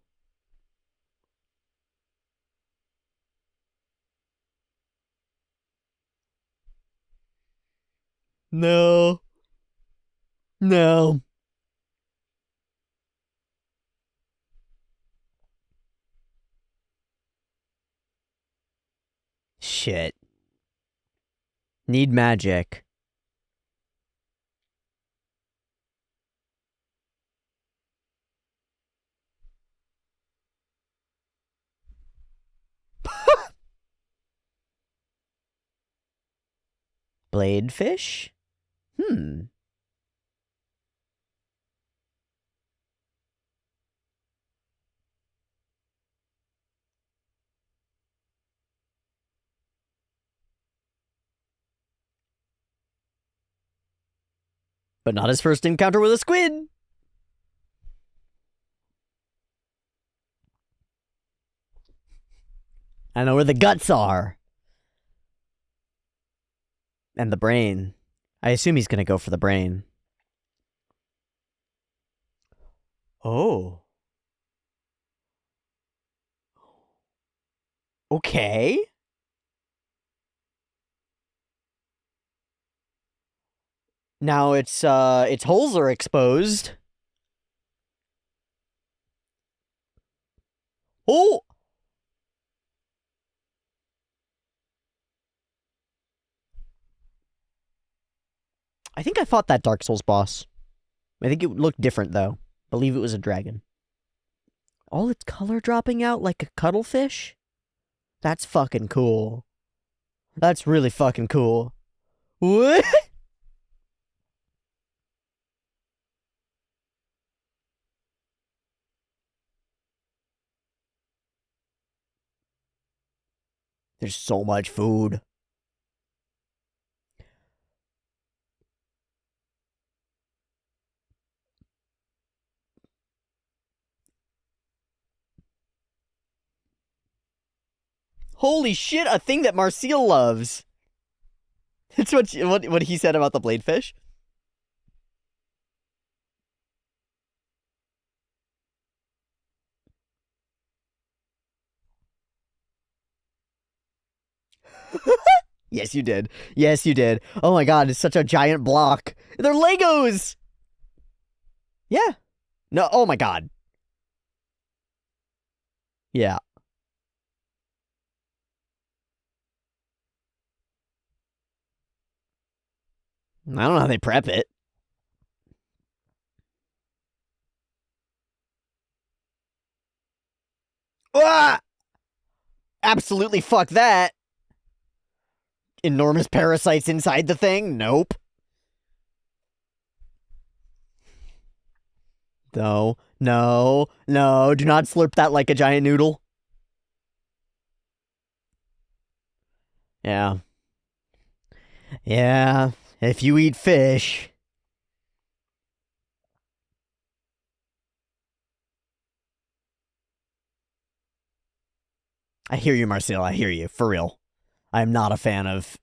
No. No. Shit. Need magic. Bladefish? Hmm. But not his first encounter with a squid. I know where the guts are. And the brain. I assume he's gonna go for the brain. Oh. Okay. Now its holes are exposed. Oh! I think I fought that Dark Souls boss. I think it looked different, though. I believe it was a dragon. All its color dropping out like a cuttlefish? That's fucking cool. That's really fucking cool. What? There's so much food. Holy shit, a thing that Marcel loves. That's what he said about the bladefish. Yes, you did. Yes, you did. Oh my god, it's such a giant block. They're Legos! Yeah. No, oh my god. Yeah. I don't know how they prep it. Ah! Absolutely fuck that. Enormous parasites inside the thing? Nope. No, no, no. Do not slurp that like a giant noodle. Yeah. Yeah. If you eat fish. I hear you, Marcel. I hear you. For real. I'm not a fan of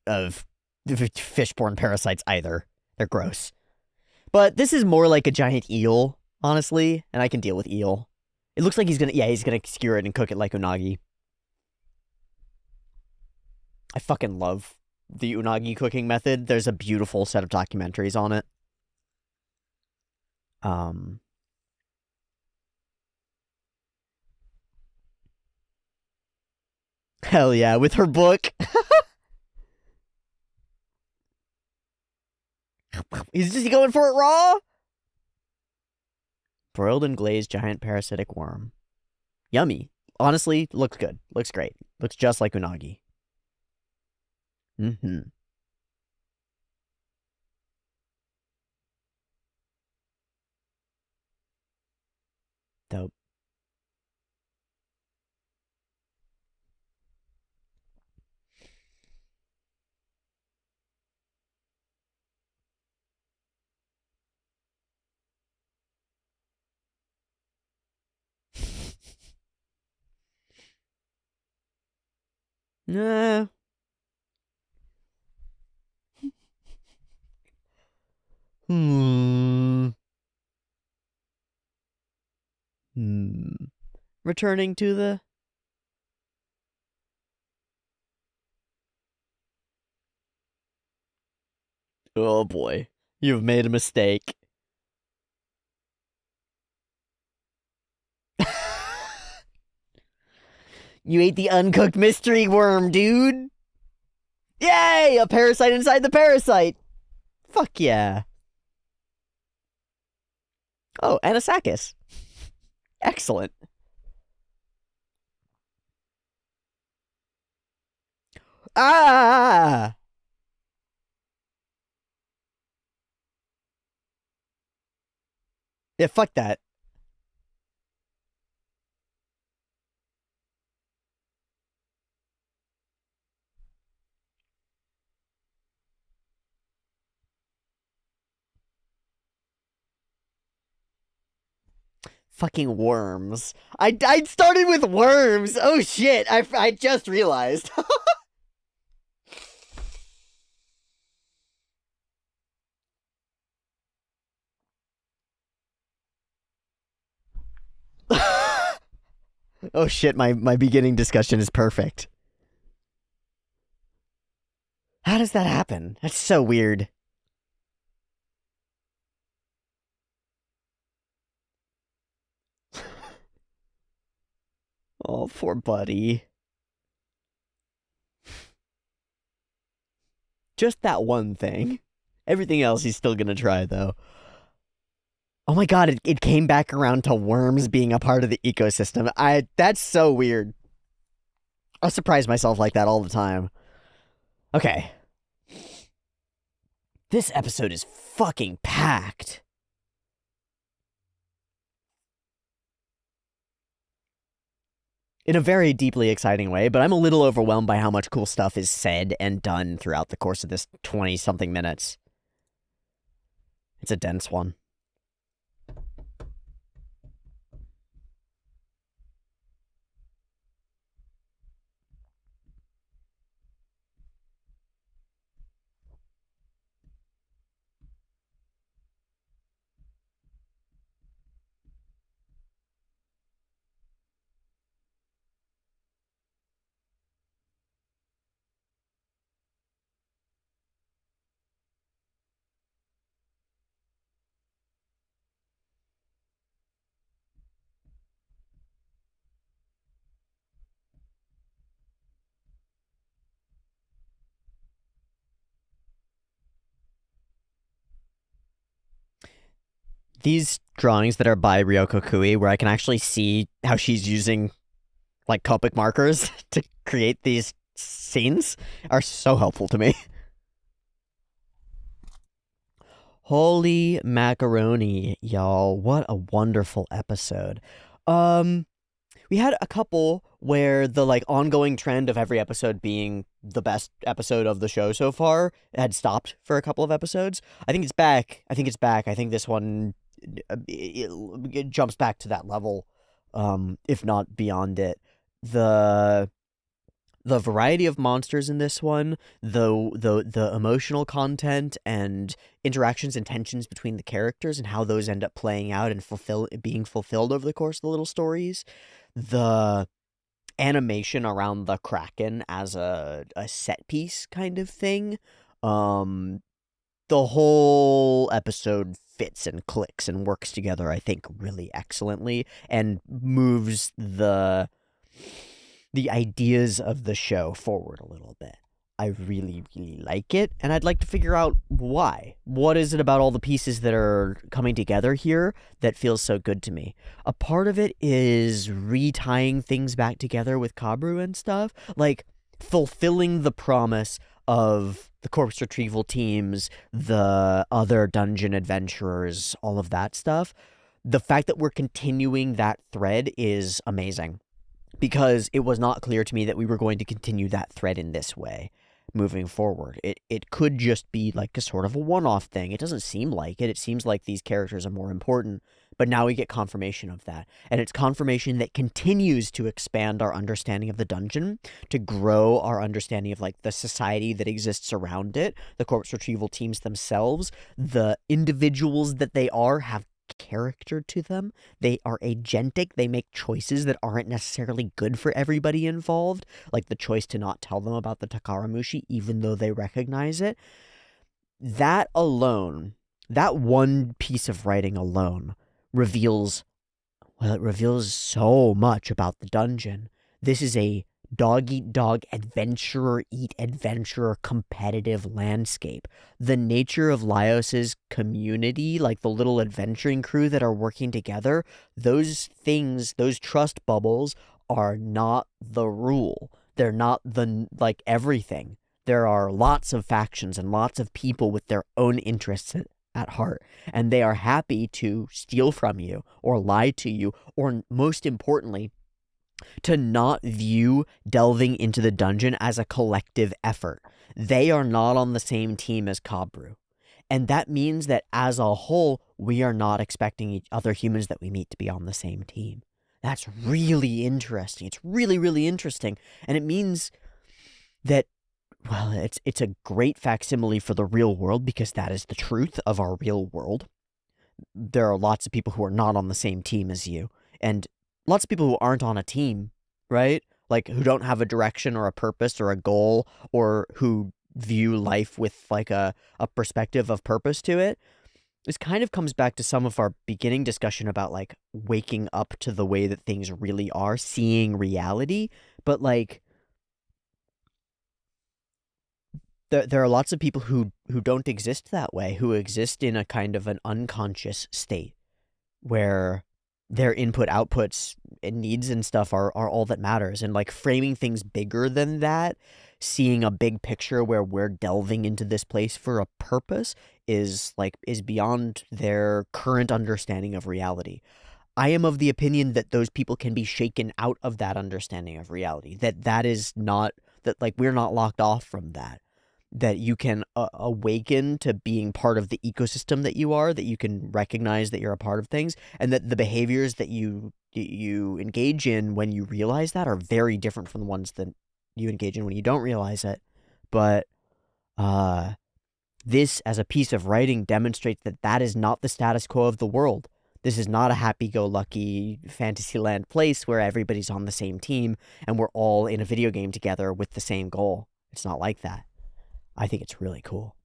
fishborne parasites either. They're gross. But this is more like a giant eel, honestly, and I can deal with eel. It looks like he's gonna skewer it and cook it like unagi. I fucking love the unagi cooking method. There's a beautiful set of documentaries on it. Um, hell yeah, with her book. Is he going for it raw? Broiled and glazed giant parasitic worm. Yummy. Honestly, looks good. Looks great. Looks just like unagi. Mm-hmm. Dope. Nah. Hmm. Hmm. Returning to the... Oh boy. You've made a mistake. You ate the uncooked mystery worm, dude. Yay! A parasite inside the parasite. Fuck yeah. Oh, Anisakis. Excellent. Ah! Yeah, fuck that. Fucking worms. I started with worms. Oh shit. I just realized. Oh shit, my beginning discussion is perfect. How does that happen? That's so weird. Oh, poor buddy. Just that one thing. Everything else he's still gonna try, though. Oh my god, it came back around to worms being a part of the ecosystem. That's so weird. I surprise myself like that all the time. Okay. This episode is fucking packed. In a very deeply exciting way, but I'm a little overwhelmed by how much cool stuff is said and done throughout the course of this 20-something minutes. It's a dense one. These drawings that are by Ryoko Kui, where I can actually see how she's using like Copic markers to create these scenes, are so helpful to me. Holy macaroni, y'all. What a wonderful episode. We had a couple where the like ongoing trend of every episode being the best episode of the show so far had stopped for a couple of episodes. I think it's back. I think it's back. I think this one it jumps back to that level, if not beyond it. The the variety of monsters in this one, the emotional content and interactions and tensions between the characters and how those end up playing out and being fulfilled over the course of the little stories, the animation around the Kraken as a set piece kind of thing, the whole episode fits and clicks and works together, I think, really excellently and moves the ideas of the show forward a little bit. I really, really like it, and I'd like to figure out why. What is it about all the pieces that are coming together here that feels so good to me? A part of it is retying things back together with Kabru and stuff, like fulfilling the promise of the corpse retrieval teams, the other dungeon adventurers, all of that stuff. The fact that we're continuing that thread is amazing, because it was not clear to me that we were going to continue that thread in this way moving forward. It could just be like a sort of a one-off thing. It doesn't seem like it. It seems like these characters are more important, but now we get confirmation of that. And it's confirmation that continues to expand our understanding of the dungeon, to grow our understanding of like the society that exists around it, the corpse retrieval teams themselves, the individuals that they are have character to them. They are agentic. They make choices that aren't necessarily good for everybody involved, like the choice to not tell them about the Takaramushi even though they recognize it. That alone, that one piece of writing alone reveals, well, it reveals so much about the dungeon. This is a dog eat dog, adventurer eat adventurer competitive landscape. The nature of Laos's community, like the little adventuring crew that are working together, those things, those trust bubbles are not the rule. They're not the, like, everything. There are lots of factions and lots of people with their own interests at heart, and they are happy to steal from you or lie to you, or most importantly, to not view delving into the dungeon as a collective effort. They are not on the same team as Kabru. And that means that as a whole, we are not expecting other humans that we meet to be on the same team. That's really interesting. It's really, really interesting. And it means that, well, it's a great facsimile for the real world, because that is the truth of our real world. There are lots of people who are not on the same team as you. And lots of people who aren't on a team, right? Like, who don't have a direction or a purpose or a goal, or who view life with like a perspective of purpose to it. This kind of comes back to some of our beginning discussion about like waking up to the way that things really are, seeing reality. But like, there are lots of people who don't exist that way, who exist in a kind of an unconscious state where their input outputs and needs and stuff are all that matters. And like framing things bigger than that, seeing a big picture where we're delving into this place for a purpose is beyond their current understanding of reality. I am of the opinion that those people can be shaken out of that understanding of reality. That is not, that like we're not locked off from that. That you can awaken to being part of the ecosystem that you are, that you can recognize that you're a part of things, and that the behaviors that you engage in when you realize that are very different from the ones that you engage in when you don't realize it. But this, as a piece of writing, demonstrates that that is not the status quo of the world. This is not a happy-go-lucky Fantasyland place where everybody's on the same team and we're all in a video game together with the same goal. It's not like that. I think it's really cool.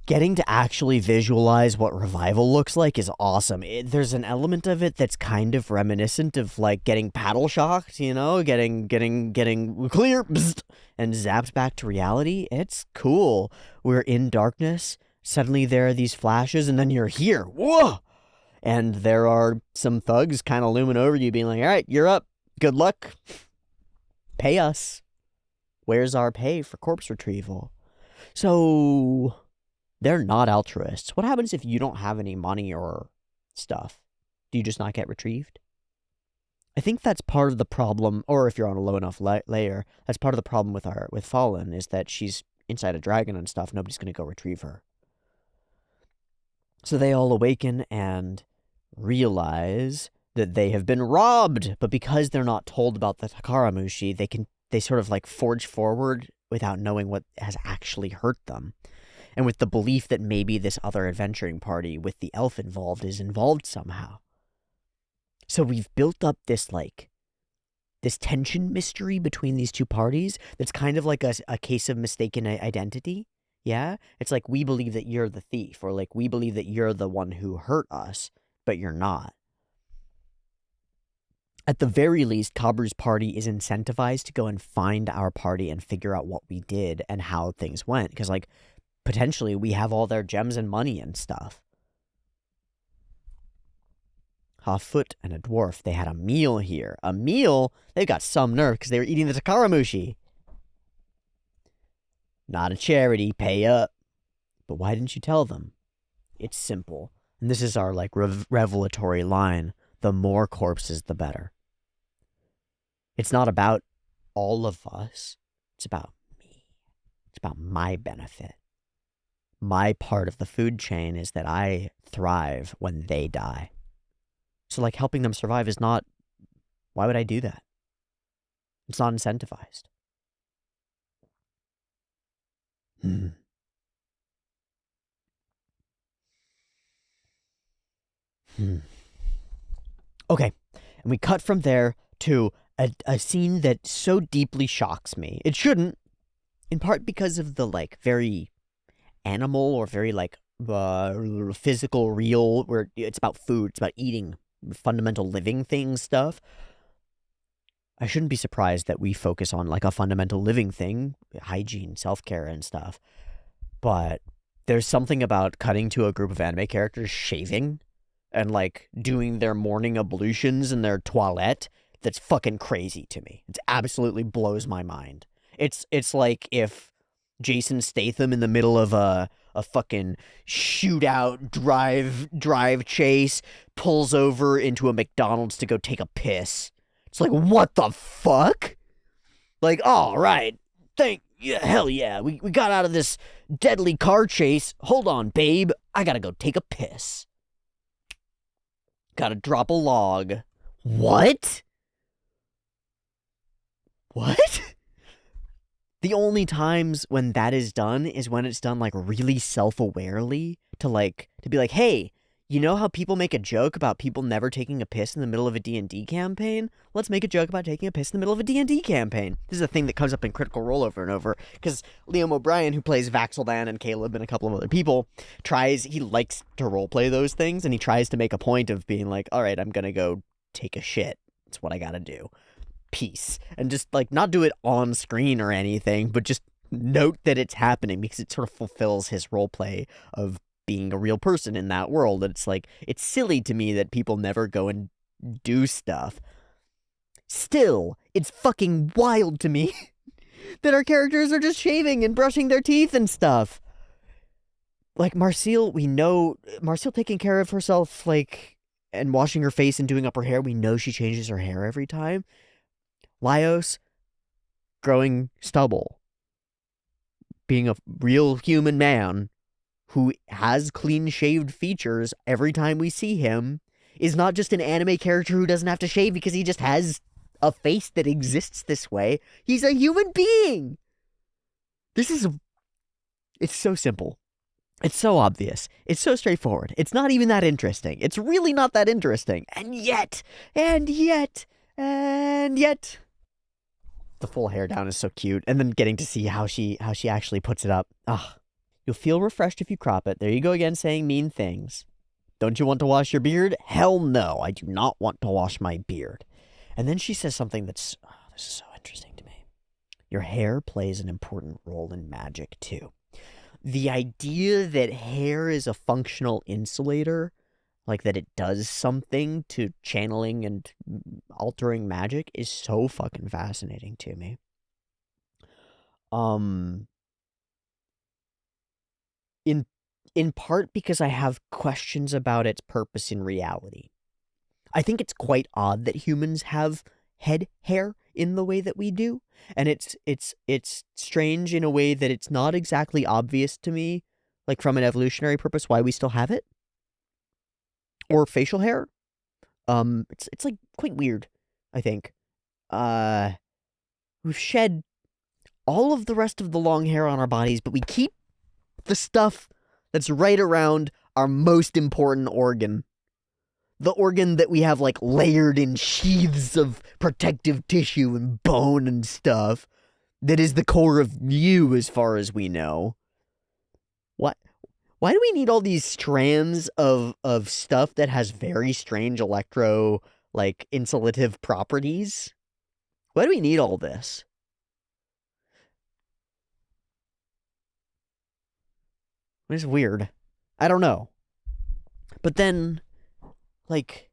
Getting to actually visualize what revival looks like is awesome. There's an element of it that's kind of reminiscent of like getting paddle shocked, you know, getting clear bzzt, and zapped back to reality. It's cool. We're in darkness. Suddenly there are these flashes, and then you're here. Whoa! And there are some thugs kind of looming over you, being like, "All right, you're up. Good luck. Pay us." Where's our pay for corpse retrieval? So they're not altruists. What happens if you don't have any money or stuff? Do you just not get retrieved? I think that's part of the problem, or if you're on a low enough layer, that's part of the problem with Fallen, is that she's inside a dragon and stuff. Nobody's going to go retrieve her. So they all awaken and realize that they have been robbed, but because they're not told about the Takaramushi, they sort of like forge forward without knowing what has actually hurt them. And with the belief that maybe this other adventuring party with the elf is involved somehow. So we've built up this tension mystery between these two parties that's kind of like a case of mistaken identity. Yeah? It's like, we believe that you're the thief, or like, we believe that you're the one who hurt us, but you're not. At the very least, Kabru's party is incentivized to go and find our party and figure out what we did and how things went. Because, like, potentially we have all their gems and money and stuff. Half-foot and a dwarf. They had a meal here. A meal? They've got some nerve because they were eating the Takaramushi. Not a charity. Pay up. But why didn't you tell them? It's simple. And this is our, like, revelatory line. The more corpses, the better. It's not about all of us. It's about me. It's about my benefit. My part of the food chain is that I thrive when they die. So, like, helping them survive is not... Why would I do that? It's not incentivized. Okay, and we cut from there to a scene that so deeply shocks me. It shouldn't, in part because of the, like, very animal or very, like, physical, real, where it's about food, it's about eating, fundamental living things stuff. I shouldn't be surprised that we focus on, like, a fundamental living thing, hygiene, self-care, and stuff. But there's something about cutting to a group of anime characters shaving and, like, doing their morning ablutions in their toilette that's fucking crazy to me. It absolutely blows my mind. It's like if Jason Statham in the middle of a fucking shootout drive chase pulls over into a McDonald's to go take a piss. It's like, what the fuck? Like, all right, hell yeah, we got out of this deadly car chase. Hold on, babe, I gotta go take a piss. Gotta drop a log. What? What? The only times when that is done is when it's done, like, really self-awarely to be like, hey, You know how people make a joke about people never taking a piss in the middle of a D&D campaign? Let's make a joke about taking a piss in the middle of a D&D campaign. This is a thing that comes up in Critical Role over and over, because Liam O'Brien, who plays Vaxeldan and Caleb and a couple of other people, he likes to roleplay those things, and he tries to make a point of being like, all right, I'm gonna go take a shit. It's what I gotta do. Peace. And just, like, not do it on screen or anything, but just note that it's happening, because it sort of fulfills his roleplay of being a real person in that world. And it's like, it's silly to me that people never go and do stuff. Still, it's fucking wild to me that our characters are just shaving and brushing their teeth and stuff. Like, Marcille, we know, Marcille taking care of herself, like, and washing her face and doing up her hair, we know she changes her hair every time. Laios, growing stubble. Being a real human man who has clean-shaved features every time we see him, is not just an anime character who doesn't have to shave because he just has a face that exists this way. He's a human being! It's so simple. It's so obvious. It's so straightforward. It's not even that interesting. It's really not that interesting. And yet, the full hair down is so cute. And then getting to see how she actually puts it up. Ugh. You'll feel refreshed if you crop it. There you go again, saying mean things. Don't you want to wash your beard? Hell no, I do not want to wash my beard. And then she says something this is so interesting to me. Your hair plays an important role in magic, too. The idea that hair is a functional insulator, like that it does something to channeling and altering magic, is so fucking fascinating to me. In part because I have questions about its purpose in reality. I think it's quite odd that humans have head hair in the way that we do, and it's strange in a way that it's not exactly obvious to me, like from an evolutionary purpose, why we still have it. Or facial hair. It's like quite weird, I think. We've shed all of the rest of the long hair on our bodies, but we keep the stuff that's right around our most important organ. The organ that we have, like, layered in sheaths of protective tissue and bone and stuff. That is the core of you, as far as we know. What? Why do we need all these strands of stuff that has very strange insulative properties? Why do we need all this? It's weird. I don't know. But then, like,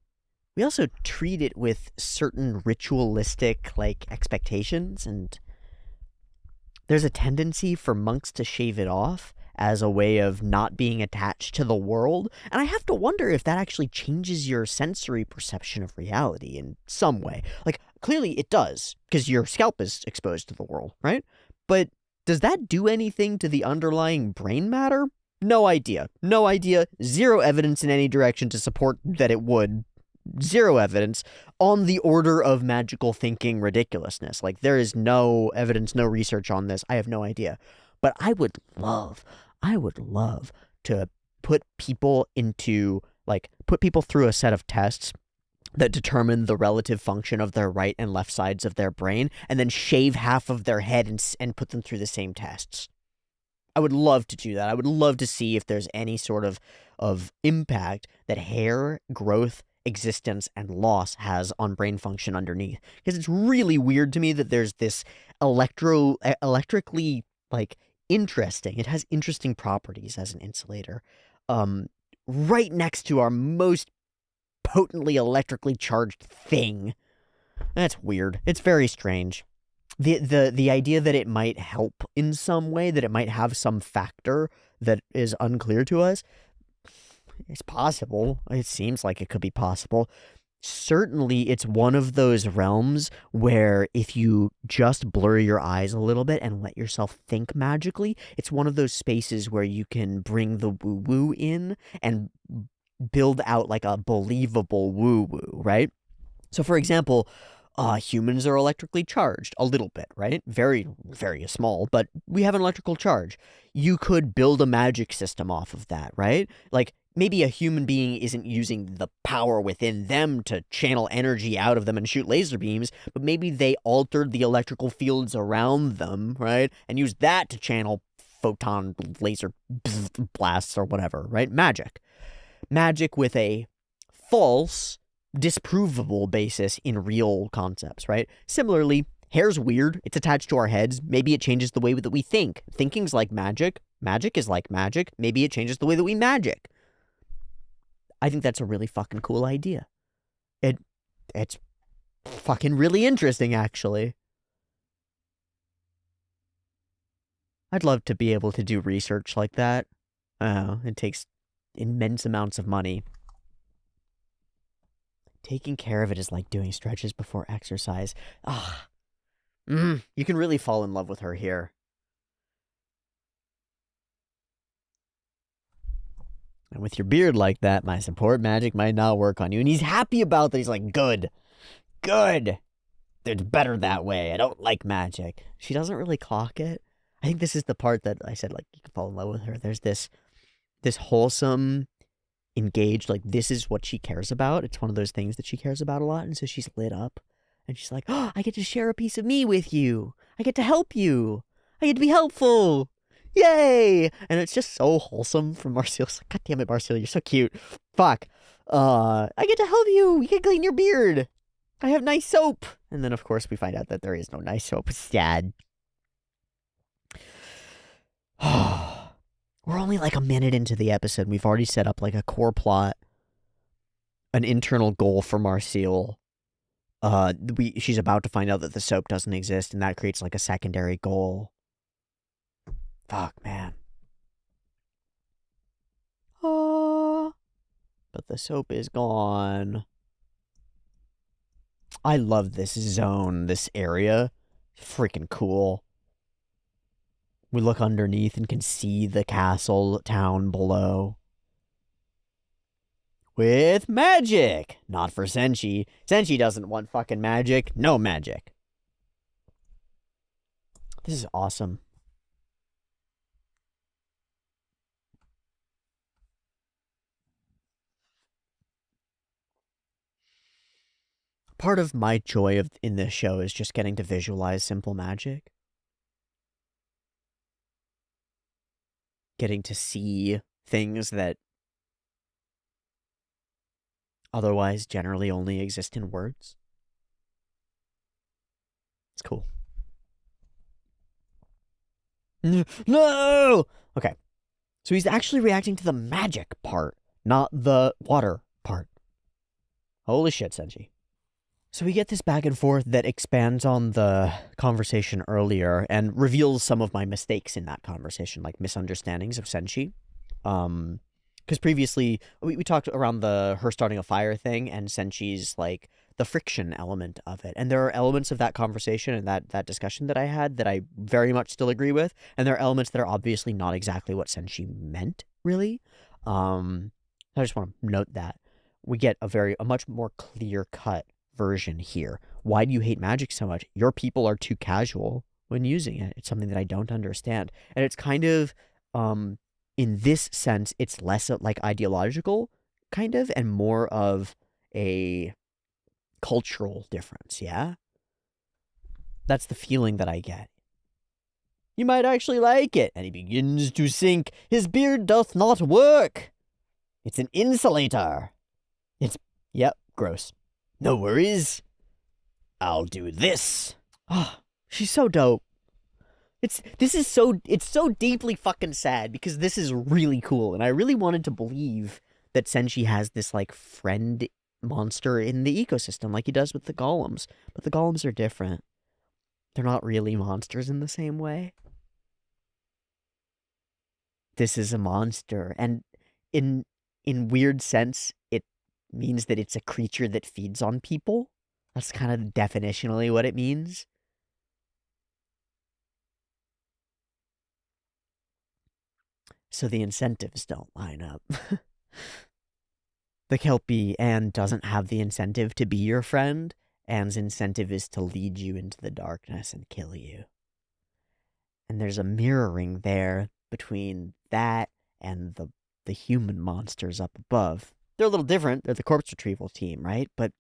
we also treat it with certain ritualistic, like, expectations, and there's a tendency for monks to shave it off as a way of not being attached to the world, and I have to wonder if that actually changes your sensory perception of reality in some way. Like, clearly it does, because your scalp is exposed to the world, right? But does that do anything to the underlying brain matter? No idea. No idea. Zero evidence in any direction to support that it would. Zero evidence on the order of magical thinking ridiculousness. Like, there is no evidence, no research on this. I have no idea. But I would love to put people through a set of tests that determine the relative function of their right and left sides of their brain, and then shave half of their head and put them through the same tests. I would love to do that. I would love to see if there's any sort of impact that hair growth, existence, and loss has on brain function underneath. Because it's really weird to me that there's this electrically, like, interesting. It has interesting properties as an insulator. Right next to our most potently electrically charged thing. That's weird. It's very strange. The idea that it might help in some way, that it might have some factor that is unclear to us, it's possible. It seems like it could be possible. Certainly, it's one of those realms where if you just blur your eyes a little bit and let yourself think magically, it's one of those spaces where you can bring the woo-woo in and build out, like, a believable woo-woo, right? So, for example, humans are electrically charged a little bit, right? Very, very small, but we have an electrical charge. You could build a magic system off of that, right? Like, maybe a human being isn't using the power within them to channel energy out of them and shoot laser beams, but maybe they altered the electrical fields around them, right? And used that to channel photon laser blasts or whatever, right? Magic. Magic with a false, disprovable basis in real concepts, right? Similarly, hair's weird. It's attached to our heads. Maybe it changes the way that we think. Thinking's like magic. Magic is like magic. Maybe it changes the way that we magic. I think that's a really fucking cool idea. It's fucking really interesting, actually. I'd love to be able to do research like that. It takes immense amounts of money. Taking care of it is like doing stretches before exercise. You can really fall in love with her here. And with your beard like that, my support magic might not work on you. And he's happy about that. He's like, good. It's better that way. I don't like magic. She doesn't really clock it. I think this is the part that I said, like, you can fall in love with her. There's this wholesome, engaged, like, this is what she cares about. It's one of those things that she cares about a lot. And so she's lit up. And she's like, oh, I get to share a piece of me with you. I get to help you. I get to be helpful. Yay! And it's just so wholesome from Marcel. It's like, God damn it, Marcel, you're so cute. Fuck. I get to help you. You can clean your beard. I have nice soap. And then, of course, we find out that there is no nice soap. It's sad. We're only like a minute into the episode. We've already set up like a core plot, an internal goal for Marcel. She's about to find out that the soap doesn't exist, and that creates like a secondary goal. Fuck, man. But the soap is gone. I love this zone, this area. Freaking cool. We look underneath and can see the castle town below. With magic! Not for Senshi. Senshi doesn't want fucking magic. No magic. This is awesome. Part of my joy in this show is just getting to visualize simple magic. Getting to see things that otherwise generally only exist in words. It's cool. No! Okay. So he's actually reacting to the magic part, not the water part. Holy shit, Senshi. So we get this back and forth that expands on the conversation earlier and reveals some of my mistakes in that conversation, like misunderstandings of Senshi. Because previously, we talked around her starting a fire thing and Senshi's, like, the friction element of it. And there are elements of that conversation and that discussion that I had that I very much still agree with. And there are elements that are obviously not exactly what Senshi meant, really. I just want to note that. We get a much more clear-cut version here. Why do you hate magic so much? Your people are too casual when using it. It's something that I don't understand. And it's kind of, in this sense, it's less like ideological, kind of, and more of a cultural difference, yeah? That's the feeling that I get. You might actually like it. And he begins to sink. His beard doth not work. It's an insulator. Yep, gross. No worries. I'll do this. Oh, she's so dope. It's so deeply fucking sad because this is really cool. And I really wanted to believe that Senshi has this, like, friend monster in the ecosystem like he does with the golems. But the golems are different. They're not really monsters in the same way. This is a monster. And in weird sense, it means that it's a creature that feeds on people. That's kind of definitionally what it means. So the incentives don't line up. The kelpie, Anne, doesn't have the incentive to be your friend. Anne's incentive is to lead you into the darkness and kill you. And there's a mirroring there between that and the the human monsters up above. They're a little different. They're the corpse retrieval team, right? But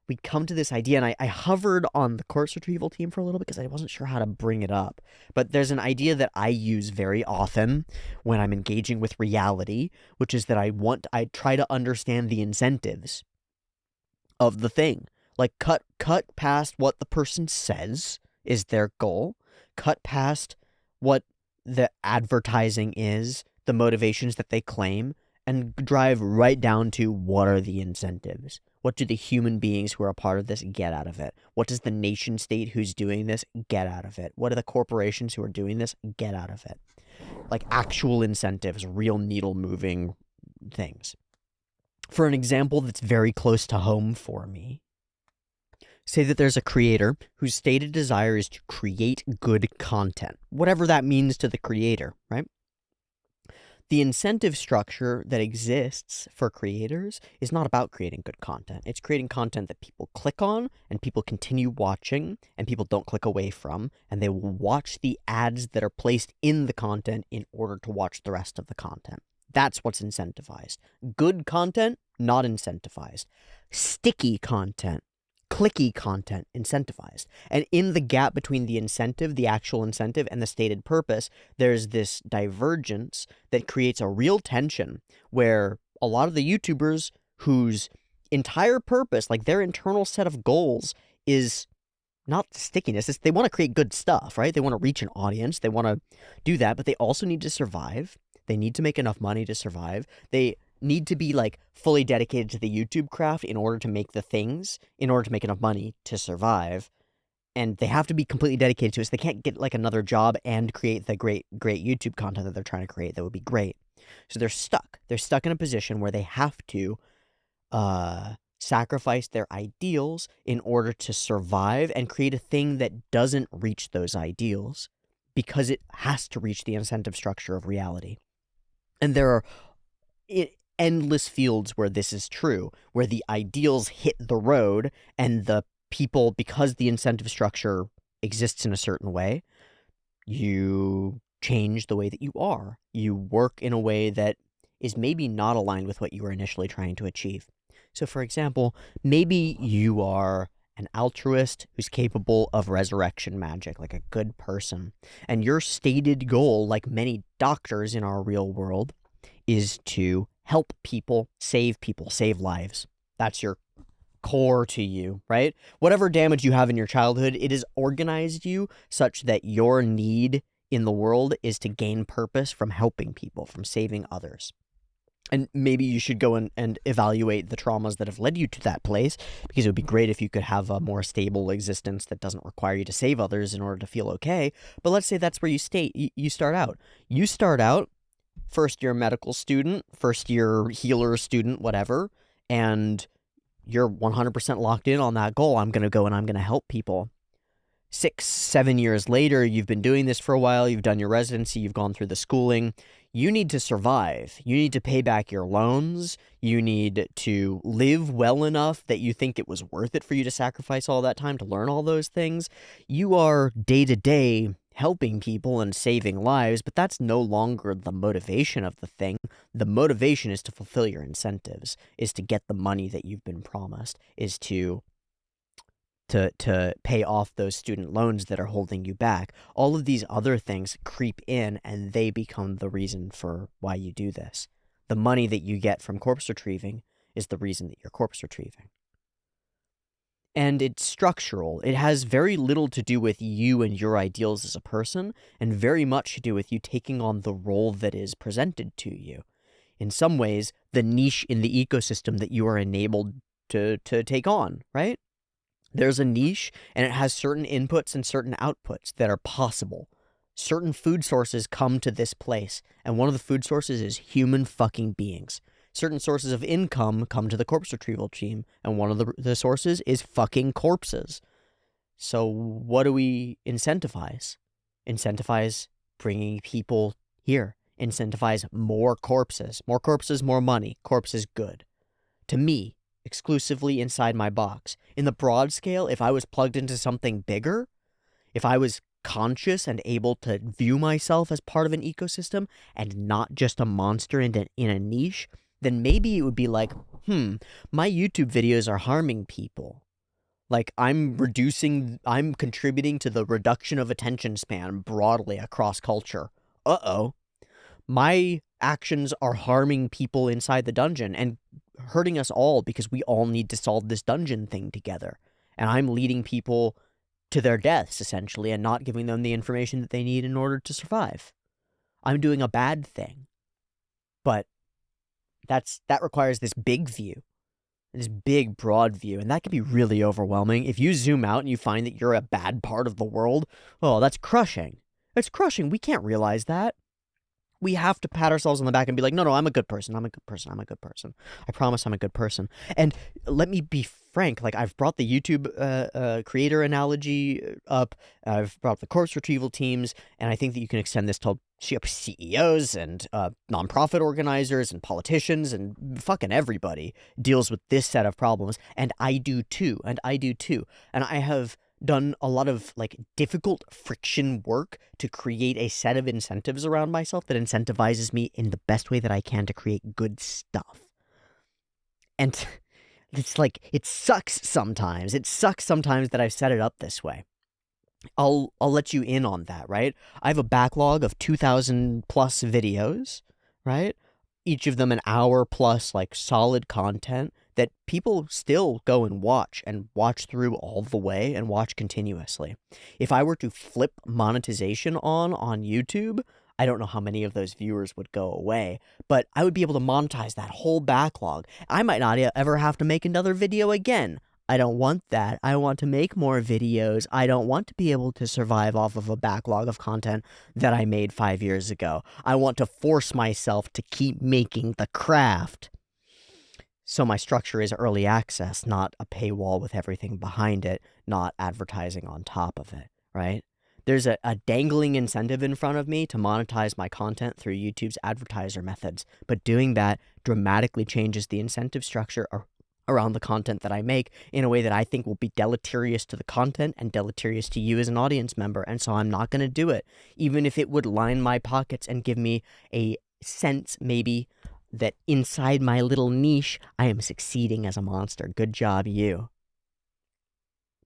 we come to this idea, and I hovered on the corpse retrieval team for a little bit because I wasn't sure how to bring it up. But there's an idea that I use very often when I'm engaging with reality, which is that I try to understand the incentives of the thing. Like cut past what the person says is their goal, cut past what the advertising is, the motivations that they claim, and drive right down to what are the incentives. What do the human beings who are a part of this get out of it? What does the nation state who's doing this get out of it? What do the corporations who are doing this get out of it? Like actual incentives, real needle moving things. For an example that's very close to home for me, say that there's a creator whose stated desire is to create good content, whatever that means to the creator, right? The incentive structure that exists for creators is not about creating good content. It's creating content that people click on and people continue watching and people don't click away from, and they will watch the ads that are placed in the content in order to watch the rest of the content. That's what's incentivized. Good content, not incentivized. Sticky content, clicky content, incentivized. And in the gap between the incentive, the actual incentive, and the stated purpose, there's this divergence that creates a real tension where a lot of the YouTubers whose entire purpose, like their internal set of goals, is not stickiness. They want to create good stuff, right? They want to reach an audience. They want to do that, but they also need to survive. They need to make enough money to survive. They need to be like fully dedicated to the YouTube craft in order to make the things, in order to make enough money to survive. And they have to be completely dedicated to it. So they can't get like another job and create the great YouTube content that they're trying to create. That would be great. So they're stuck. They're stuck in a position where they have to sacrifice their ideals in order to survive and create a thing that doesn't reach those ideals because it has to reach the incentive structure of reality. And there are endless fields where this is true, where the ideals hit the road and the people, because the incentive structure exists in a certain way, you change the way that you are. You work in a way that is maybe not aligned with what you were initially trying to achieve. So, for example, maybe you are an altruist who's capable of resurrection magic, like a good person. And your stated goal, like many doctors in our real world, is to help people, save lives. That's your core to you, right? Whatever damage you have in your childhood, it has organized you such that your need in the world is to gain purpose from helping people, from saving others. And maybe you should go and evaluate the traumas that have led you to that place, because it would be great if you could have a more stable existence that doesn't require you to save others in order to feel okay. But let's say that's where you start out. You start out first-year medical student, first-year healer student, whatever, and you're 100% locked in on that goal. I'm going to go and I'm going to help people. 6-7 years later, you've been doing this for a while, you've done your residency, you've gone through the schooling. You need to survive. You need to pay back your loans. You need to live well enough that you think it was worth it for you to sacrifice all that time to learn all those things. You are day-to-day helping people and saving lives, but that's no longer the motivation of the thing. The motivation is to fulfill your incentives, is to get the money that you've been promised, is to pay off those student loans that are holding you back. All of these other things creep in, and they become the reason for why you do this. The money that you get from corpse retrieving is the reason that you're corpse retrieving. And it's structural. It has very little to do with you and your ideals as a person, and very much to do with you taking on the role that is presented to you. In some ways, the niche in the ecosystem that you are enabled to take on, right? There's a niche, and it has certain inputs and certain outputs that are possible. Certain food sources come to this place, and one of the food sources is human fucking beings. Certain sources of income come to the corpse retrieval team, and one of the sources is fucking corpses. So what do we incentivize? Incentivize bringing people here. Incentivize more corpses. More corpses, more money. Corpses good. To me, exclusively inside my box. In the broad scale, if I was plugged into something bigger, if I was conscious and able to view myself as part of an ecosystem and not just a monster in a niche, then maybe it would be like, my YouTube videos are harming people. Like, I'm contributing to the reduction of attention span broadly across culture. Uh-oh. My actions are harming people inside the dungeon and hurting us all because we all need to solve this dungeon thing together. And I'm leading people to their deaths, essentially, and not giving them the information that they need in order to survive. I'm doing a bad thing. But that requires this big view, this big, broad view, and that can be really overwhelming. If you zoom out and you find that you're a bad part of the world, oh, that's crushing. It's crushing. We can't realize that. We have to pat ourselves on the back and be like, no, I'm a good person. I'm a good person. I'm a good person. I promise I'm a good person. And let me be frank, like, I've brought the YouTube creator analogy up. I've brought up the corpse retrieval teams, and I think that you can extend this to CEOs and nonprofit organizers and politicians, and fucking everybody deals with this set of problems. And I do too. And I have done a lot of like difficult friction work to create a set of incentives around myself that incentivizes me in the best way that I can to create good stuff. And it's like, it sucks sometimes. It sucks sometimes that I've set it up this way. I'll let you in on that, right? I have a backlog of 2,000 plus videos, right? Each of them an hour plus, like, solid content that people still go and watch through all the way and watch continuously. If I were to flip monetization on YouTube, I don't know how many of those viewers would go away, but I would be able to monetize that whole backlog. I might not ever have to make another video again. I don't want that. I want to make more videos. I don't want to be able to survive off of a backlog of content that I made 5 years ago. I want to force myself to keep making the craft. So my structure is early access, not a paywall with everything behind it, not advertising on top of it, right? There's a dangling incentive in front of me to monetize my content through YouTube's advertiser methods, but doing that dramatically changes the incentive structure around the content that I make in a way that I think will be deleterious to the content and deleterious to you as an audience member, and so I'm not going to do it, even if it would line my pockets and give me a sense, maybe, that inside my little niche, I am succeeding as a monster. Good job, you.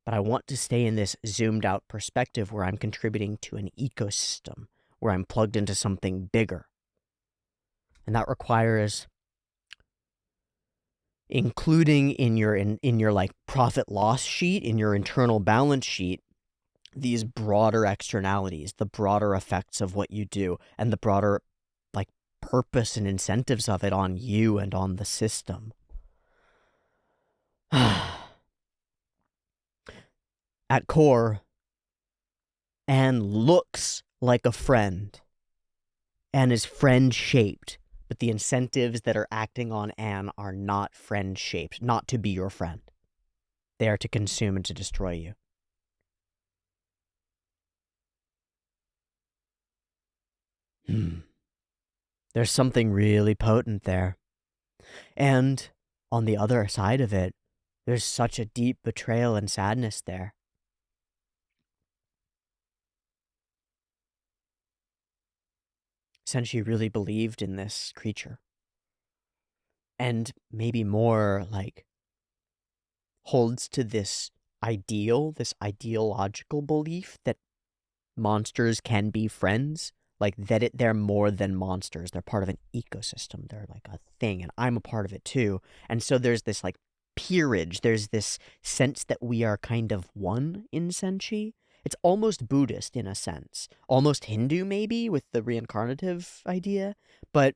But I want to stay in this zoomed out perspective where I'm contributing to an ecosystem, where I'm plugged into something bigger. And that requires including in your like profit loss sheet, in your internal balance sheet, these broader externalities, the broader effects of what you do, and the broader like purpose and incentives of it on you and on the system. At core, Anne looks like a friend. Anne is friend-shaped, but the incentives that are acting on Anne are not friend-shaped, not to be your friend. They are to consume and to destroy you. There's something really potent there. And on the other side of it, there's such a deep betrayal and sadness there. Since she really believed in this creature. And maybe more, like, holds to this ideological belief that monsters can be friends. Like, that they're more than monsters. They're part of an ecosystem. They're like a thing, and I'm a part of it too. And so there's this, like, peerage. There's this sense that we are kind of one in Senshi. It's almost Buddhist in a sense. Almost Hindu, maybe, with the reincarnative idea. But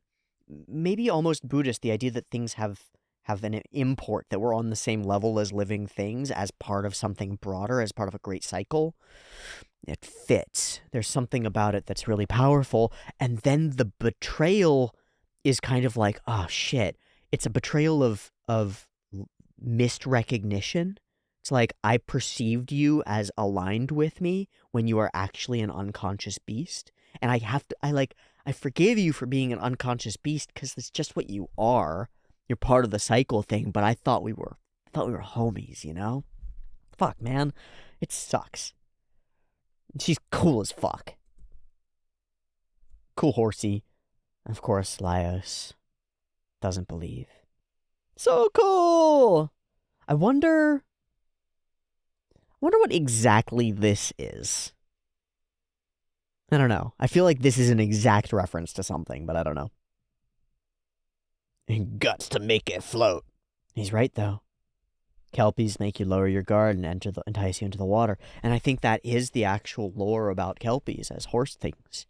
maybe almost Buddhist, the idea that things have an import, that we're on the same level as living things, as part of something broader, as part of a great cycle. It fits. There's something about it that's really powerful. And then the betrayal is kind of like, oh shit. It's a betrayal of missed recognition. It's like, I perceived you as aligned with me when you are actually an unconscious beast. And I forgave you for being an unconscious beast because it's just what you are. You're part of the cycle thing, but I thought we were homies, you know? Fuck, man. It sucks. She's cool as fuck. Cool horsey. Of course, Laios doesn't believe. So cool! I wonder what exactly this is. I don't know. I feel like this is an exact reference to something, but I don't know. Guts to make it float. He's right, though. Kelpies make you lower your guard and entice you into the water. And I think that is the actual lore about kelpies as horse things.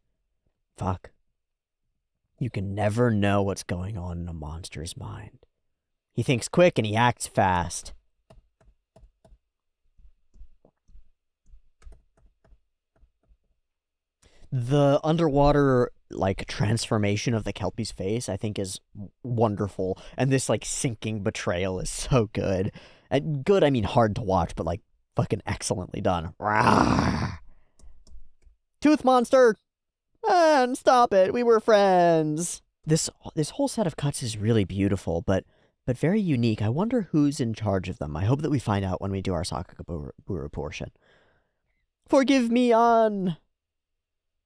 Fuck. You can never know what's going on in a monster's mind. He thinks quick and he acts fast. The underwater, like, transformation of the kelpie's face, I think, is wonderful. And this, like, sinking betrayal is so good. And good, I mean hard to watch, but, like, fucking excellently done. Rawr. Tooth monster! And stop it, we were friends! This whole set of cuts is really beautiful, but very unique. I wonder who's in charge of them. I hope that we find out when we do our Sakagaburu portion. Forgive me on...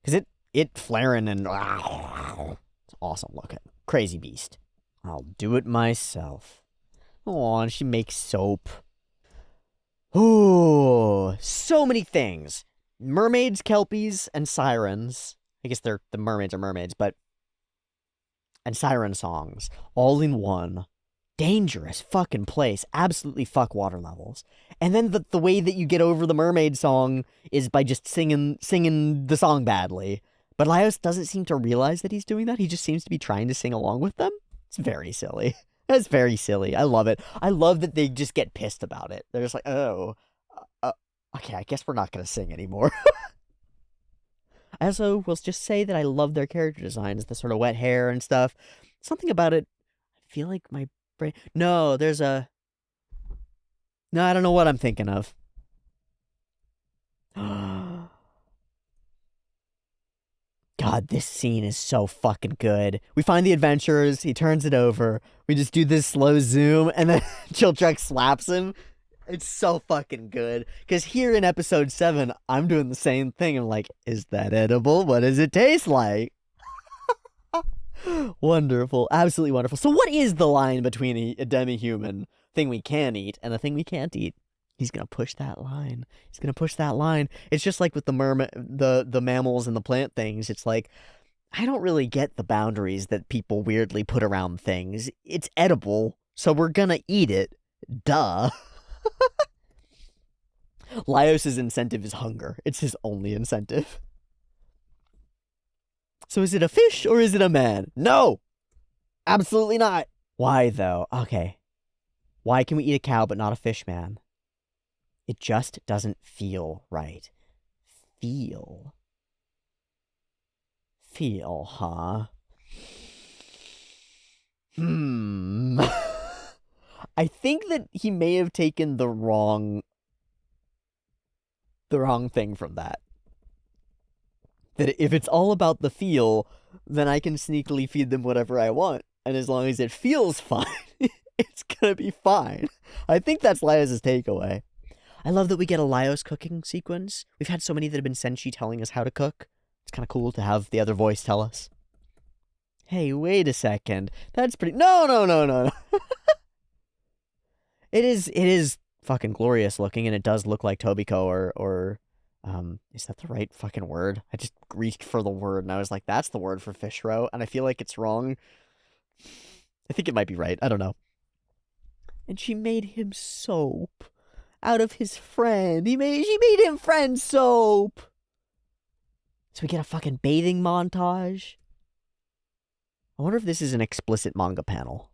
Because it flaring and... It's awesome looking. Crazy beast. I'll do it myself. Oh, and she makes soap. Oh, so many things. Mermaids, kelpies, and sirens. I guess the mermaids are mermaids, but... And siren songs. All in one. Dangerous fucking place. Absolutely fuck water levels. And then the way that you get over the mermaid song is by just singing the song badly. But Laios doesn't seem to realize that he's doing that. He just seems to be trying to sing along with them. It's very silly. That's very silly. I love it. I love that they just get pissed about it. They're just like, oh, okay, I guess we're not going to sing anymore. I also will just say that I love their character designs, the sort of wet hair and stuff. Something about it, I feel like my brain... No, there's a... No, I don't know what I'm thinking of. God, this scene is so fucking good. We find the adventurers, he turns it over, we just do this slow zoom, and then Chiltrek slaps him. It's so fucking good. Because here in episode 7, I'm doing the same thing. I'm like, is that edible? What does it taste like? Wonderful. Absolutely wonderful. So what is the line between a demi-human thing we can eat and a thing we can't eat? He's gonna push that line. He's gonna push that line. It's just like with the mammals and the plant things. It's like, I don't really get the boundaries that people weirdly put around things. It's edible, so we're gonna eat it. Duh. Laios' incentive is hunger. It's his only incentive. So is it a fish or is it a man? No! Absolutely not! Why, though? Okay. Why can we eat a cow but not a fish man? It just doesn't feel right. Feel, huh? I think that he may have taken the wrong thing from that. That if it's all about the feel, then I can sneakily feed them whatever I want. And as long as it feels fine, it's gonna be fine. I think that's Laios' takeaway. I love that we get a Laios cooking sequence. We've had so many that have been Senshi telling us how to cook. It's kind of cool to have the other voice tell us. Hey, wait a second. That's pretty... No. It is fucking glorious looking, and it does look like Tobiko or is that the right fucking word? I just reached for the word, and I was like, that's the word for fish roe, and I feel like it's wrong. I think it might be right. I don't know. And she made him soap out of his friend. She made him friend soap. So we get a fucking bathing montage. I wonder if this is an explicit manga panel.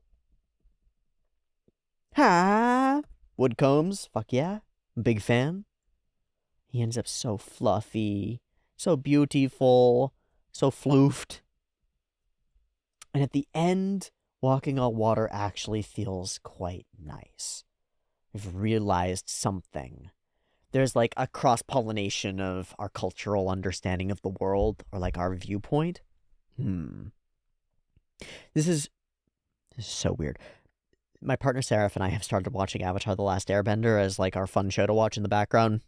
Ha! Woodcombs, fuck yeah. Big fan. He ends up so fluffy, so beautiful, so floofed. And at the end, walking on water actually feels quite nice. We've realized something. There's like a cross-pollination of our cultural understanding of the world, or like our viewpoint. This is so weird. My partner Seraph and I have started watching Avatar: The Last Airbender as like our fun show to watch in the background.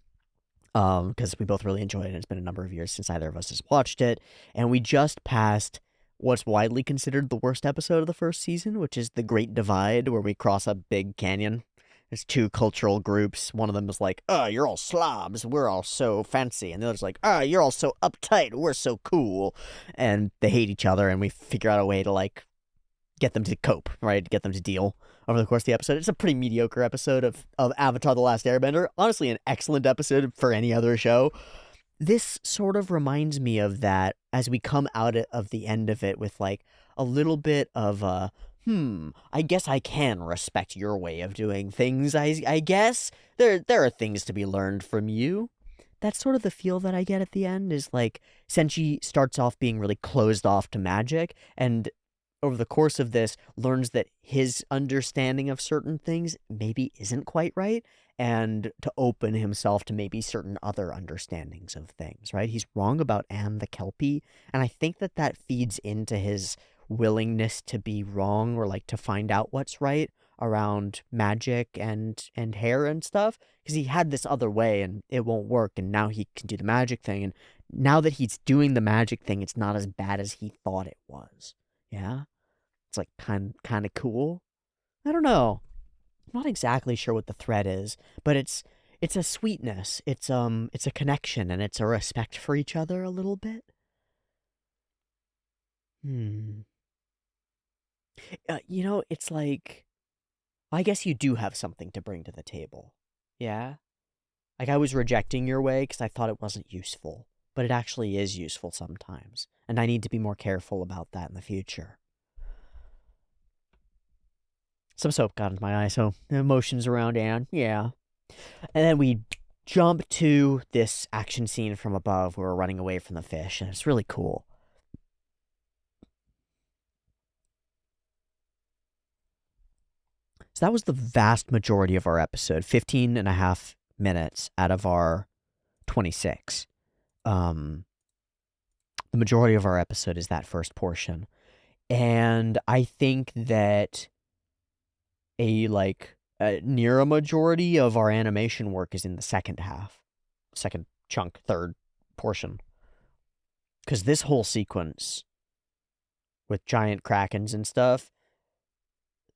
because we both really enjoyed it. It's been a number of years since either of us has watched it, and we just passed what's widely considered the worst episode of the first season, which is the Great Divide, where we cross a big canyon. There's two cultural groups. One of them is like, "Oh, you're all slobs. We're all so fancy," and the other's like, "Oh, you're all so uptight. We're so cool," and they hate each other. And we figure out a way to like get them to cope, right? Get them to deal over the course of the episode. It's a pretty mediocre episode of Avatar: The Last Airbender. Honestly, an excellent episode for any other show. This sort of reminds me of that as we come out of the end of it with like a little bit of a, I guess I can respect your way of doing things. I guess there are things to be learned from you. That's sort of the feel that I get at the end, is like Senshi starts off being really closed off to magic, and over the course of this learns that his understanding of certain things maybe isn't quite right, and to open himself to maybe certain other understandings of things, right? He's wrong about Anne the Kelpie, and I think that feeds into his willingness to be wrong, or like to find out what's right around magic and hair and stuff, because he had this other way and it won't work, and now he can do the magic thing, and now that he's doing the magic thing, it's not as bad as he thought it was. Yeah, it's like kind of cool. I don't know. I'm not exactly sure what the thread is, but it's a sweetness. It's a connection, and it's a respect for each other a little bit. It's like, I guess you do have something to bring to the table. Yeah? Like, I was rejecting your way because I thought it wasn't useful, but it actually is useful sometimes, and I need to be more careful about that in the future. Some soap got into my eye, so emotions around Anne, yeah. And then we jump to this action scene from above where we're running away from the fish, and it's really cool. So that was the vast majority of our episode, 15 and a half minutes out of our 26. The majority of our episode is that first portion. And I think that near a majority of our animation work is in the second chunk, third portion. Because this whole sequence with giant krakens and stuff,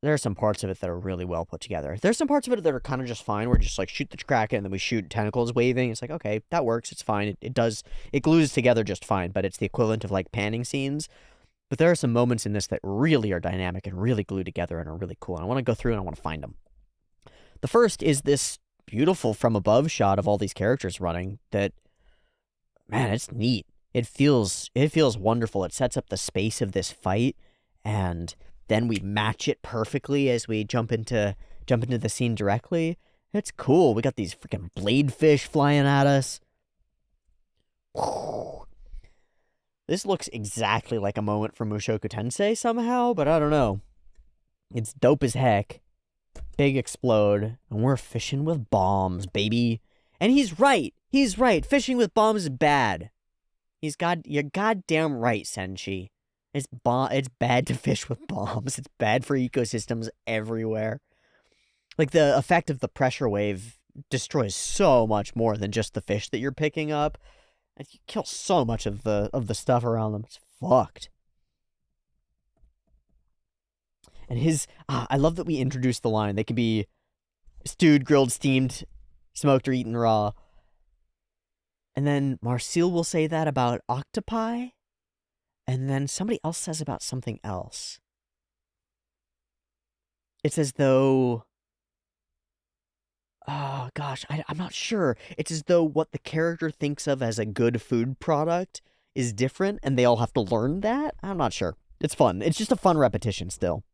there are some parts of it that are really well put together. There's some parts of it that are kind of just fine. We're just like, shoot the kraken, and then we shoot tentacles waving. It's like, okay, that works. It's fine. It glues together just fine, but it's the equivalent of like panning scenes. But there are some moments in this that really are dynamic and really glue together and are really cool. And I want to go through and I want to find them. The first is this beautiful from above shot of all these characters running that, man, it's neat. It feels wonderful. It sets up the space of this fight, and then we match it perfectly as we jump into the scene directly. It's cool. We got these freaking blade fish flying at us. This looks exactly like a moment from Mushoku Tensei somehow, but I don't know. It's dope as heck. Big explode, and we're fishing with bombs, baby. And he's right. He's right. Fishing with bombs is bad. You're goddamn right, Senshi. It's bad to fish with bombs. It's bad for ecosystems everywhere. Like, the effect of the pressure wave destroys so much more than just the fish that you're picking up. And you kill so much of the stuff around them. It's fucked. And I love that we introduced the line. They can be stewed, grilled, steamed, smoked, or eaten raw. And then Marcel will say that about octopi. And then somebody else says about something else. It's as though... Oh, gosh, I'm not sure. It's as though what the character thinks of as a good food product is different, and they all have to learn that? I'm not sure. It's fun. It's just a fun repetition still.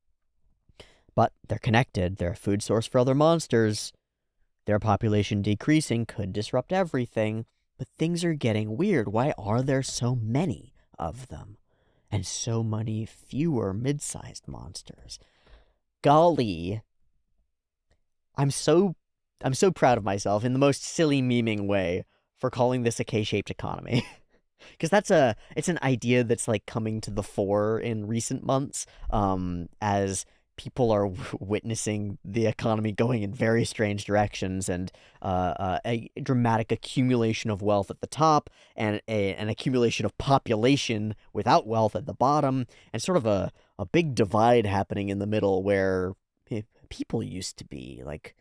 But they're connected. They're a food source for other monsters. Their population decreasing could disrupt everything. But things are getting weird. Why are there so many of them? And so many fewer mid-sized monsters? Golly. I'm so proud of myself in the most silly memeing way for calling this a K-shaped economy. Because it's an idea that's like coming to the fore in recent months, as people are witnessing the economy going in very strange directions, and a dramatic accumulation of wealth at the top, and an accumulation of population without wealth at the bottom, and sort of a big divide happening in the middle where people used to be. Like,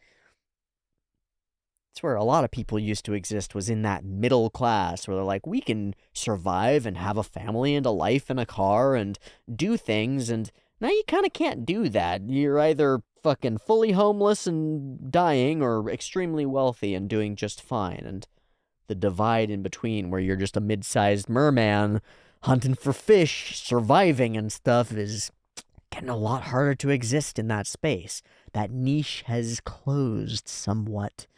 it's where a lot of people used to exist, was in that middle class where they're like, we can survive and have a family and a life and a car and do things, and now you kind of can't do that. You're either fucking fully homeless and dying, or extremely wealthy and doing just fine. And the divide in between, where you're just a mid-sized merman hunting for fish, surviving and stuff, is getting a lot harder to exist in that space. That niche has closed somewhat.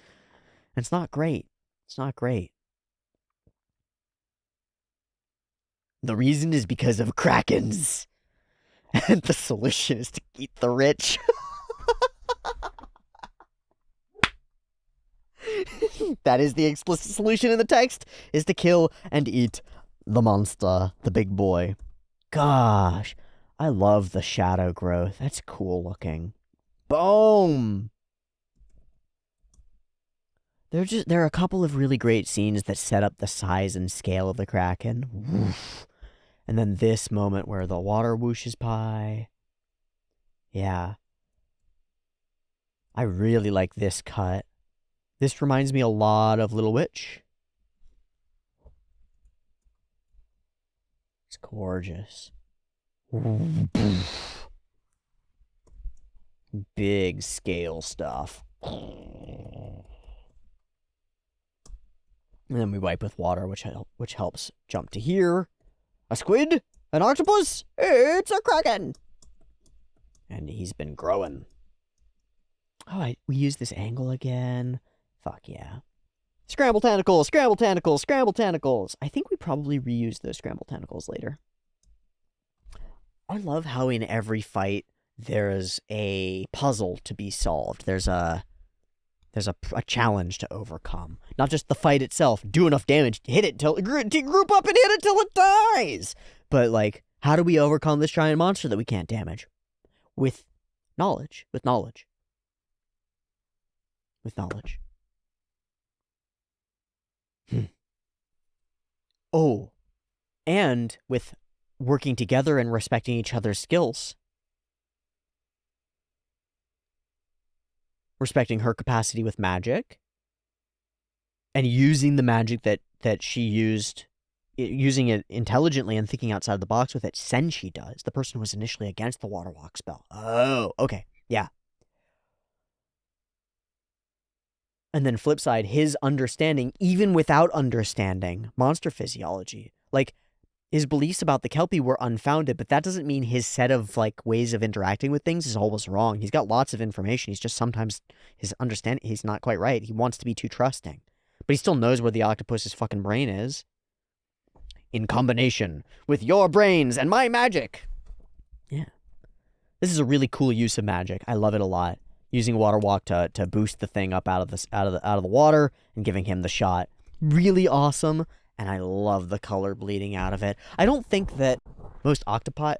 It's not great. It's not great. The reason is because of Krakens. And the solution is to eat the rich. That is the explicit solution in the text, is to kill and eat the monster, the big boy. Gosh, I love the shadow growth. That's cool looking. Boom! There are a couple of really great scenes that set up the size and scale of the Kraken. Woof. And then this moment where the water whooshes by. Yeah. I really like this cut. This reminds me a lot of Little Witch. It's gorgeous. Big scale stuff. And then we wipe with water, which helps jump to here. A squid? An octopus? It's a Kraken! And he's been growing. Oh, we use this angle again. Fuck yeah. Scramble tentacles, scramble tentacles, scramble tentacles. I think we probably reuse those scramble tentacles later. I love how in every fight there's a puzzle to be solved. There's a challenge to overcome. Not just the fight itself, do enough damage, hit it till group up and hit it till it dies. But like, how do we overcome this giant monster that we can't damage? With knowledge. With knowledge. With knowledge. Oh, and with working together and respecting each other's skills. Respecting her capacity with magic, and using the magic that she used, using it intelligently and thinking outside the box with it. Senshi does. The person who was initially against the water walk spell. Oh, okay. Yeah. And then flip side, his understanding, even without understanding monster physiology. Like, his beliefs about the kelpie were unfounded, but that doesn't mean his set of, like, ways of interacting with things is always wrong. He's got lots of information. He's just sometimes, his understanding, he's not quite right. He wants to be too trusting. But he still knows where the octopus's fucking brain is. In combination with your brains and my magic. Yeah. This is a really cool use of magic. I love it a lot. Using water walk to boost the thing up out of the water and giving him the shot. Really awesome. And I love the color bleeding out of it. I don't think that most octopi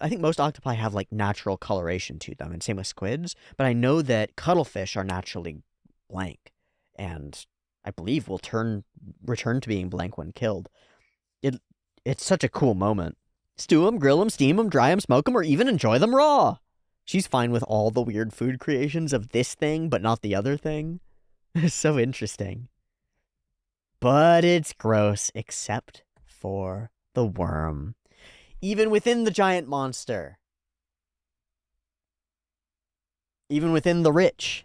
have like natural coloration to them, and same with squids, but I know that cuttlefish are naturally blank, and I believe will return to being blank when killed. It's such a cool moment. Stew them, grill them, steam them, dry them, smoke them, or even enjoy them raw. She's fine with all the weird food creations of this thing, but not the other thing. It's so interesting. But it's gross, except for the worm. Even within the giant monster. Even within the rich.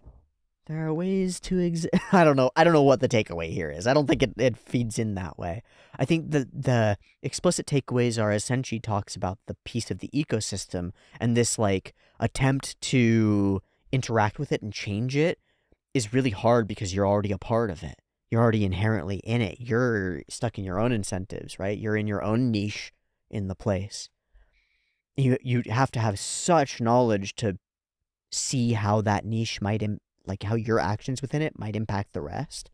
There are ways to exist. I don't know what the takeaway here is. I don't think it feeds in that way. I think the explicit takeaways are, as Senshi talks about, the piece of the ecosystem, and this, like, attempt to interact with it and change it is really hard because you're already a part of it. You're already inherently in it. You're stuck in your own incentives, right? You're in your own niche in the place. You have to have such knowledge to see how that niche might, like how your actions within it might impact the rest.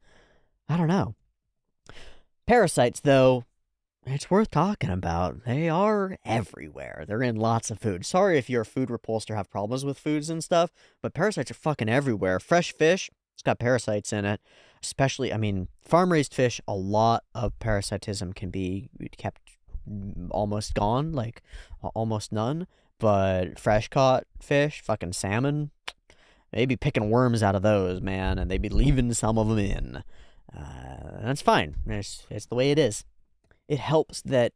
I don't know. Parasites, though, It's worth talking about. They are everywhere. They're in lots of food. Sorry if you're a food repulsed or have problems with foods and stuff, but parasites are fucking everywhere. Fresh fish, it's got parasites in it. Especially, I mean, farm-raised fish, a lot of parasitism can be kept almost gone, like almost none. But fresh caught fish, fucking salmon, they'd be picking worms out of those, man, and they'd be leaving some of them in. That's fine. It's the way it is. It helps that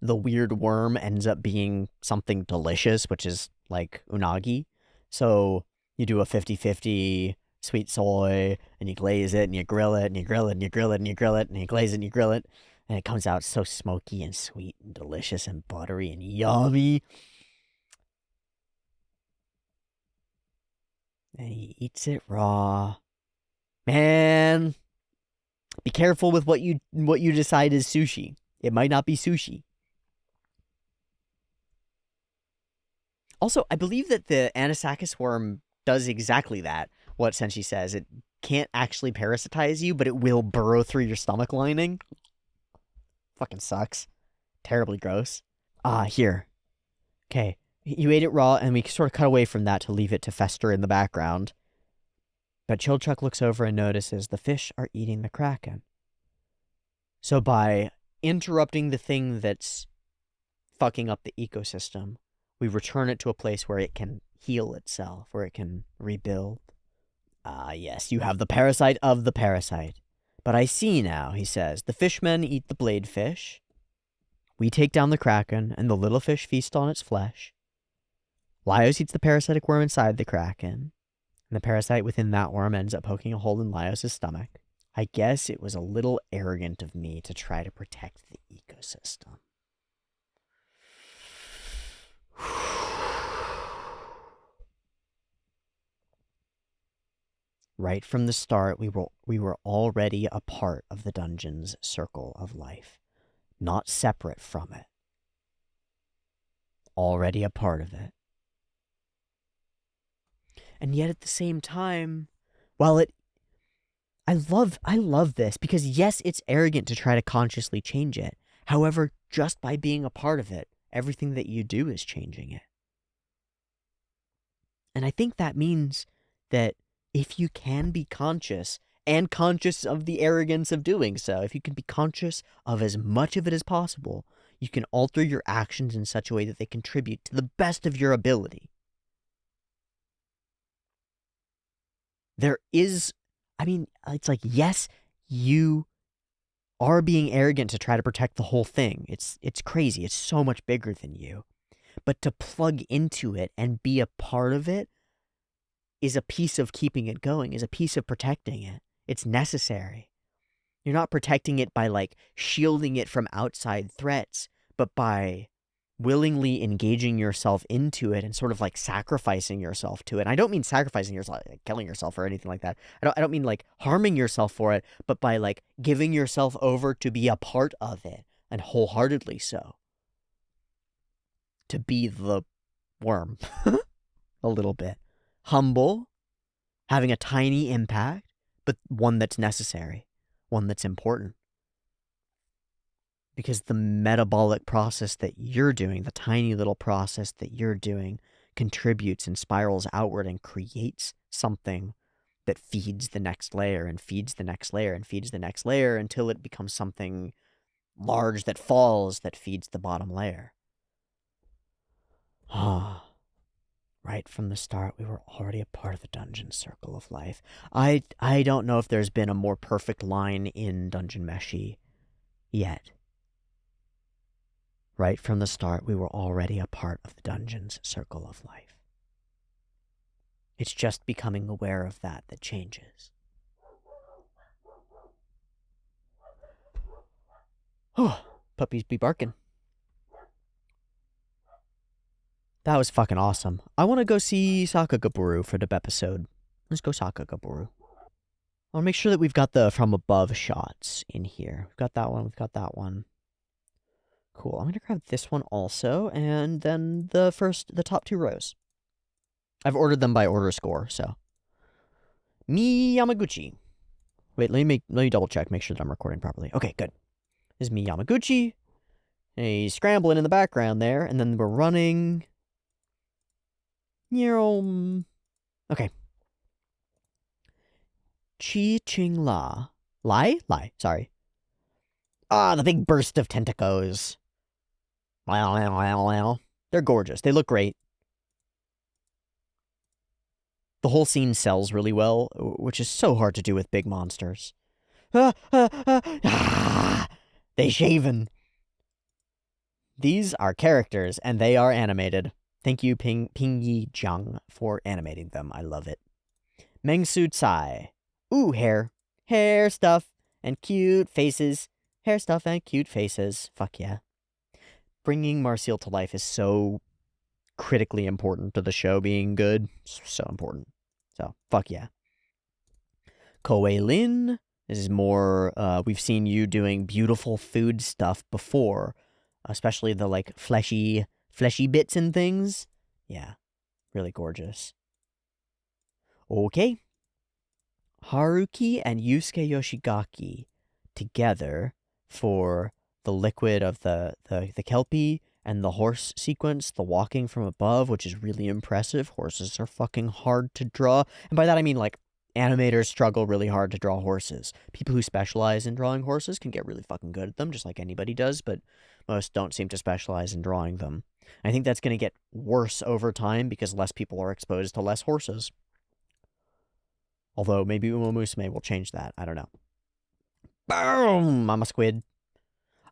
the weird worm ends up being something delicious, which is like unagi. So you do a 50-50 sweet soy, and you glaze it, and you grill it, and you grill it, and you grill it, and you grill it, and you glaze it, and you grill it, and it comes out so smoky and sweet and delicious and buttery and yummy. And he eats it raw. Man, be careful with what you decide is sushi. It might not be sushi. Also, I believe that the Anisakis worm does exactly that. What Senshi says, it can't actually parasitize you, but it will burrow through your stomach lining. Fucking sucks. Terribly gross. Here. Okay, you ate it raw, and we sort of cut away from that to leave it to fester in the background. But Chilchuck looks over and notices the fish are eating the Kraken. So by interrupting the thing that's fucking up the ecosystem, we return it to a place where it can heal itself, where it can rebuild. Yes, you have the parasite of the parasite. But I see now, he says. The fishmen eat the blade fish. We take down the Kraken, and the little fish feast on its flesh. Laios eats the parasitic worm inside the Kraken, and the parasite within that worm ends up poking a hole in Laios' stomach. I guess it was a little arrogant of me to try to protect the ecosystem. Right from the start, we were already a part of the dungeon's circle of life, not separate from it. Already a part of it. And yet at the same time, while I love this because yes, it's arrogant to try to consciously change it. However, just by being a part of it, everything that you do is changing it. And I think that means that if you can be conscious and conscious of the arrogance of doing so, if you can be conscious of as much of it as possible, you can alter your actions in such a way that they contribute to the best of your ability. There is, I mean, it's like, yes, you are being arrogant to try to protect the whole thing. It's crazy. It's so much bigger than you. But to plug into it and be a part of it is a piece of keeping it going, is a piece of protecting it. It's necessary. You're not protecting it by like shielding it from outside threats, but by willingly engaging yourself into it and sort of like sacrificing yourself to it. And I don't mean sacrificing yourself, like killing yourself or anything like that. I don't mean like harming yourself for it, but by like giving yourself over to be a part of it, and wholeheartedly so. To be the worm. A little bit. Humble, having a tiny impact, but one that's necessary, one that's important. Because the metabolic process that you're doing, the tiny little process that you're doing, contributes and spirals outward and creates something that feeds the next layer and feeds the next layer and feeds the next layer until it becomes something large that falls that feeds the bottom layer. Right from the start, we were already a part of the dungeon circle of life. I don't know if there's been a more perfect line in Dungeon Meshi yet. Right from the start, we were already a part of the dungeon's circle of life. It's just becoming aware of that changes. Oh, puppies be barking. That was fucking awesome. I want to go see Sakagaburu for the episode. Let's go Sakagaburu. I'll make sure that we've got the from above shots in here. We've got that one. We've got that one. Cool. I'm going to grab this one also, and then the top two rows. I've ordered them by order score, so. Mi Yamaguchi. Wait, let me double check, make sure that I'm recording properly. Okay, good. This is Mi Yamaguchi. He's scrambling in the background there, and then we're running. Okay. Chi Ching La. Lai? Sorry. Ah, the big burst of tentacles. They're gorgeous. They look great. The whole scene sells really well, which is so hard to do with big monsters. They shaven. These are characters, and they are animated. Thank you, Pingyi Jiang, for animating them. I love it. Mengsu Tsai. Ooh, hair. Hair stuff and cute faces. Hair stuff and cute faces. Fuck yeah. Bringing Marcel to life is so critically important to the show being good. So important. So, fuck yeah. Koei Lin. This is more, we've seen you doing beautiful food stuff before. Especially the, like, fleshy bits and things. Yeah. Really gorgeous. Okay. Haruki and Yusuke Yoshigaki together for the liquid of the kelpie and the horse sequence, the walking from above, which is really impressive. Horses are fucking hard to draw. And by that I mean, like, animators struggle really hard to draw horses. People who specialize in drawing horses can get really fucking good at them, just like anybody does, but most don't seem to specialize in drawing them. I think that's going to get worse over time because less people are exposed to less horses. Although maybe Uma Musume will change that. I don't know. Boom! Mama Squid.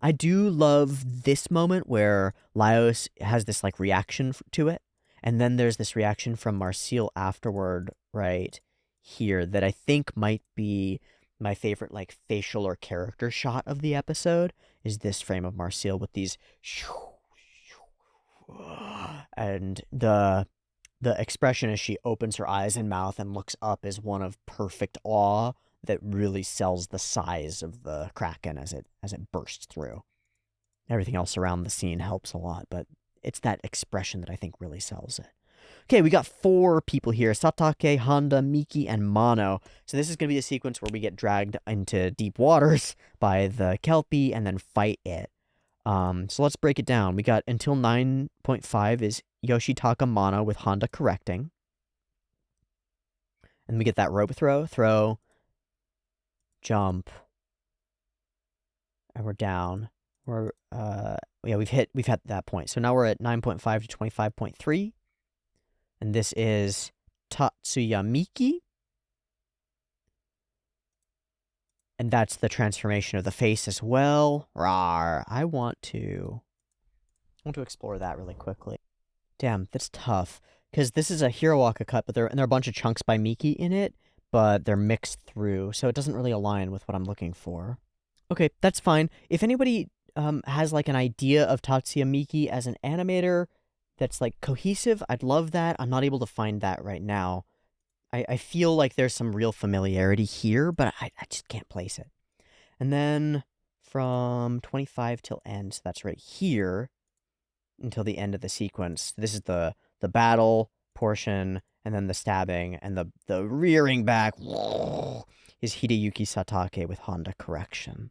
I do love this moment where Laios has this, like, reaction to it. And then there's this reaction from Marcel afterward, right here, that I think might be my favorite, like, facial or character shot of the episode, is this frame of Marcel with these... And the expression as she opens her eyes and mouth and looks up is one of perfect awe that really sells the size of the Kraken as it bursts through. Everything else around the scene helps a lot, but it's that expression that I think really sells it. Okay, we got 4 people here. Satake, Honda, Miki, and Mono. So this is going to be a sequence where we get dragged into deep waters by the kelpie and then fight it. So let's break it down. We got until 9.5 is Yoshitaka Mono with Honda correcting. And we get that rope throw, jump. And we're down. We've hit that point. So now we're at 9.5 to 25.3. And this is Tatsuya Miki. And that's the transformation of the face as well. Rawr. I want to explore that really quickly. Damn, that's tough. Because this is a Hiroaka cut, but there are a bunch of chunks by Miki in it, but they're mixed through, so it doesn't really align with what I'm looking for. Okay, that's fine. If anybody has, like, an idea of Tatsuya Miki as an animator that's, like, cohesive, I'd love that. I'm not able to find that right now. I feel like there's some real familiarity here, but I just can't place it. And then from 25 till end, so that's right here, until the end of the sequence. This is the battle portion, and then the stabbing, and the rearing back is Hideyuki Satake with Honda correction.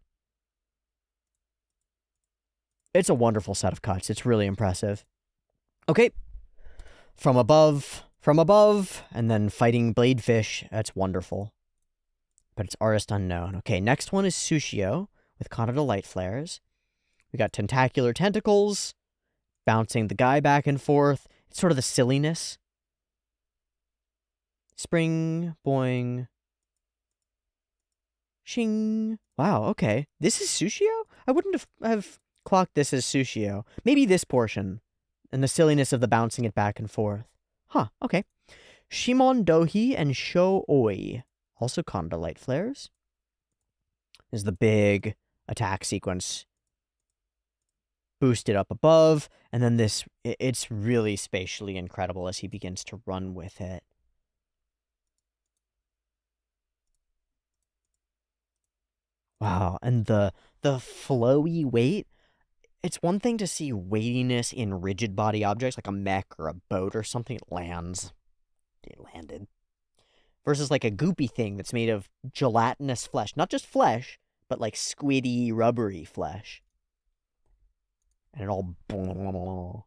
It's a wonderful set of cuts. It's really impressive. Okay. From above, and then fighting Bladefish. That's wonderful. But it's artist unknown. Okay, next one is Sushio with Kanata light flares. We got tentacular tentacles, bouncing the guy back and forth. It's sort of the silliness. Spring, boing, shing. Wow, okay. This is Sushio? I wouldn't have clocked this as Sushio. Maybe this portion, and the silliness of the bouncing it back and forth. Huh, okay. Shimon Dohi and Sho Oi. Also Kanata light flares. Is the big attack sequence boosted up above, and then it's really spatially incredible as he begins to run with it. Wow, and the flowy weight. It's one thing to see weightiness in rigid body objects like a mech or a boat or something. It lands. It landed. Versus like a goopy thing that's made of gelatinous flesh. Not just flesh, but like squiddy, rubbery flesh. And it all...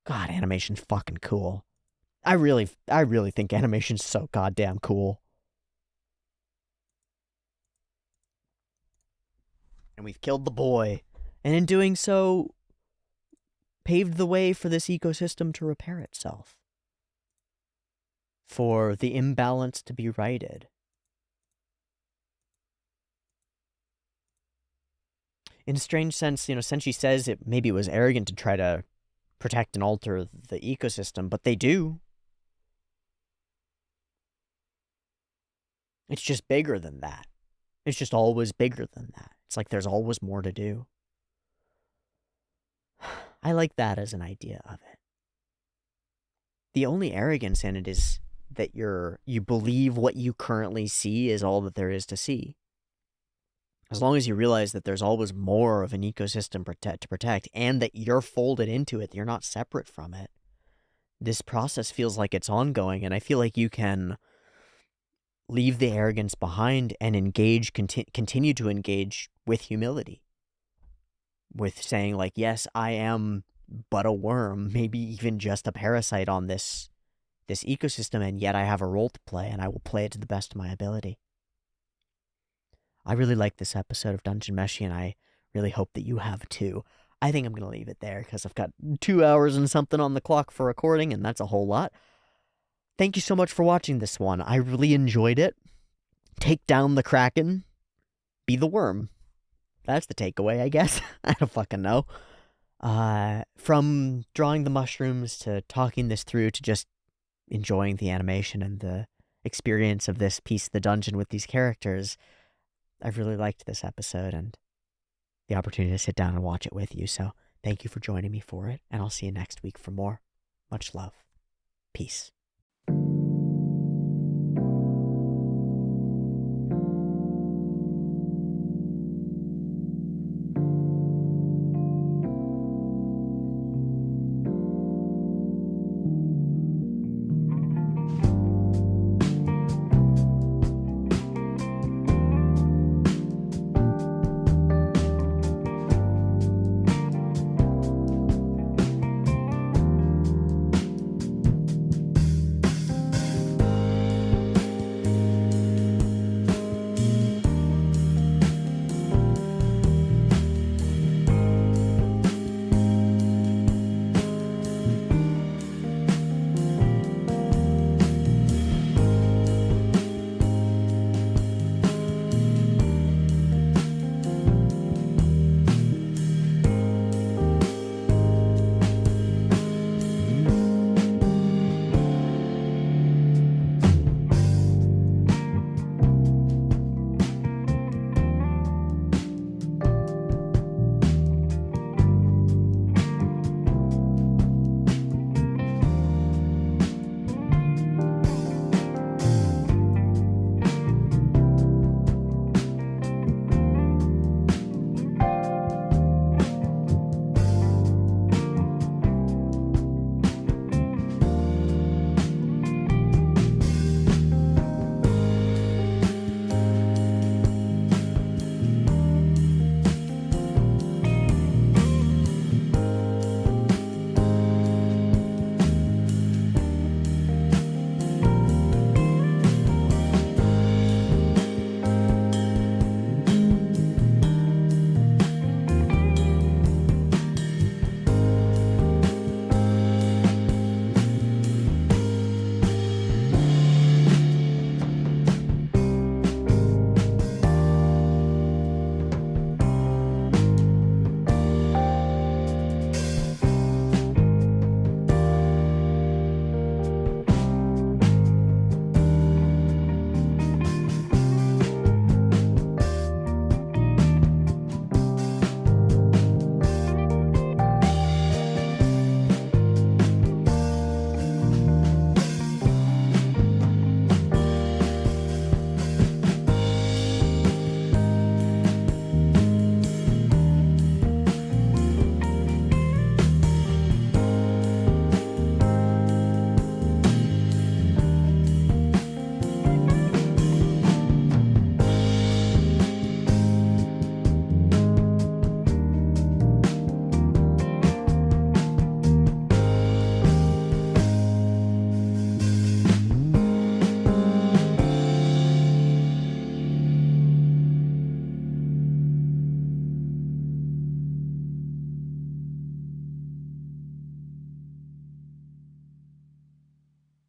God, animation's fucking cool. I really think animation's so goddamn cool. And we've killed the boy. And in doing so, paved the way for this ecosystem to repair itself. For the imbalance to be righted. In a strange sense, Senshi says maybe it was arrogant to try to protect and alter the ecosystem, but they do. It's just bigger than that. It's just always bigger than that. It's like there's always more to do. I like that as an idea of it. The only arrogance in it is that you believe what you currently see is all that there is to see. As long as you realize that there's always more of an ecosystem to protect, and that you're folded into it, you're not separate from it, this process feels like it's ongoing, and I feel like you can leave the arrogance behind and continue to engage with humility. With saying, like, yes, I am but a worm, maybe even just a parasite on this ecosystem, and yet I have a role to play, and I will play it to the best of my ability. I really like this episode of Dungeon Meshi, and I really hope that you have too. I think I'm going to leave it there, because I've got 2 hours and something on the clock for recording, and that's a whole lot. Thank you so much for watching this one. I really enjoyed it. Take down the Kraken. Be the worm. That's the takeaway, I guess. I don't fucking know. From drawing the mushrooms to talking this through to just enjoying the animation and the experience of this piece of the dungeon with these characters, I've really liked this episode and the opportunity to sit down and watch it with you. So thank you for joining me for it, and I'll see you next week for more. Much love. Peace.